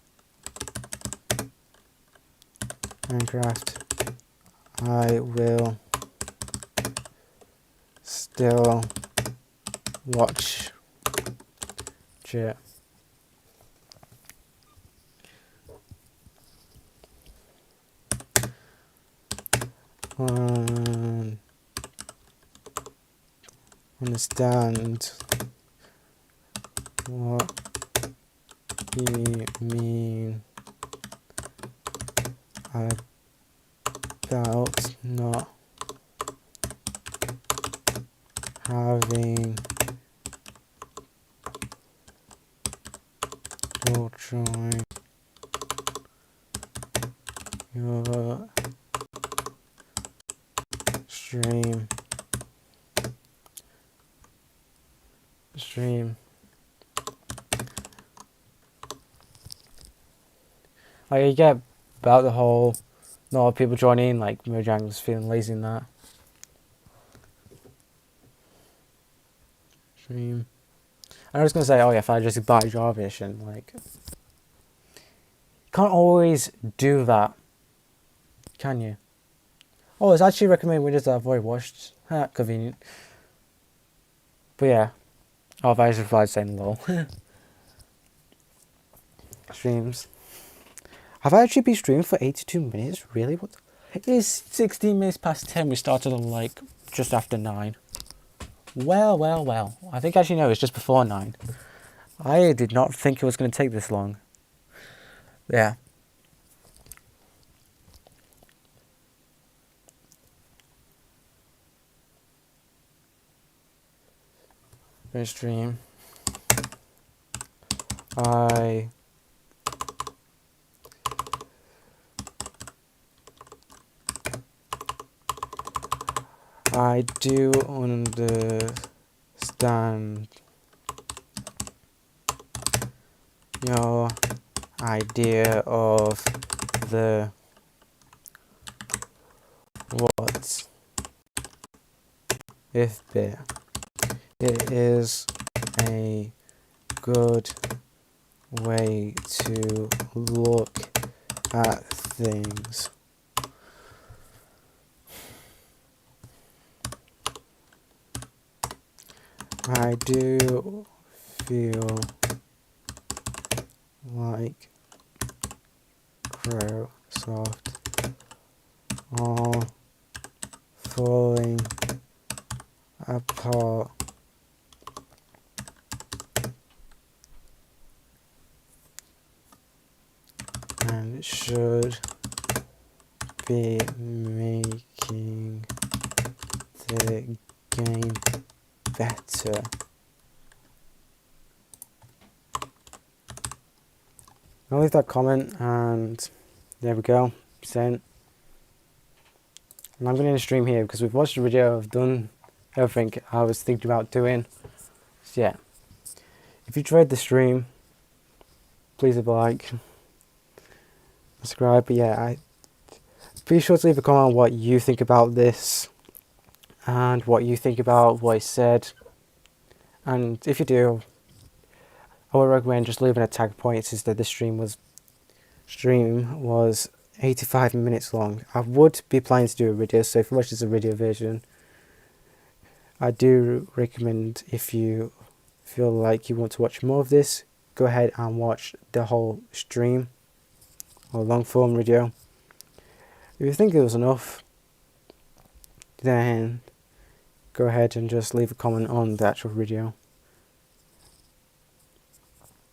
I will still watch it. Understand what you mean about not having to join your stream. Like, you get about the whole not a lot of people joining, like Mojang was feeling lazy in that. Stream. I was gonna say, oh yeah, if I just buy Jarvish and like, can't always do that, can you? Oh, it's actually recommended windows that I've already watched. Convenient. But yeah, oh, if I just replied saying lol. Streams. Have I actually been streaming for 82 minutes? Really? What? It is 16 minutes past 10. We started at like just after 9. Well. I think actually no, it's just before 9. I did not think it was going to take this long. Yeah. Finish stream. I do understand your idea of the what if bit. It is a good way to look at things. I do feel like Microsoft are falling apart and should be making the game better. I'll leave that comment, and there we go, sent. And I'm going to stream here because we've watched the video, I've done everything I was thinking about doing. So yeah, if you enjoyed the stream, please leave a like, subscribe. But yeah, be sure to leave a comment on what you think about this and what you think about what I said. And if you do, I would recommend just leaving a tag point, since that the stream was 85 minutes long. I would be planning to do a video, so if you watch this a video version, I do recommend, if you feel like you want to watch more of this, go ahead and watch the whole stream or long form video. If you think it was enough, then go ahead and just leave a comment on the actual video.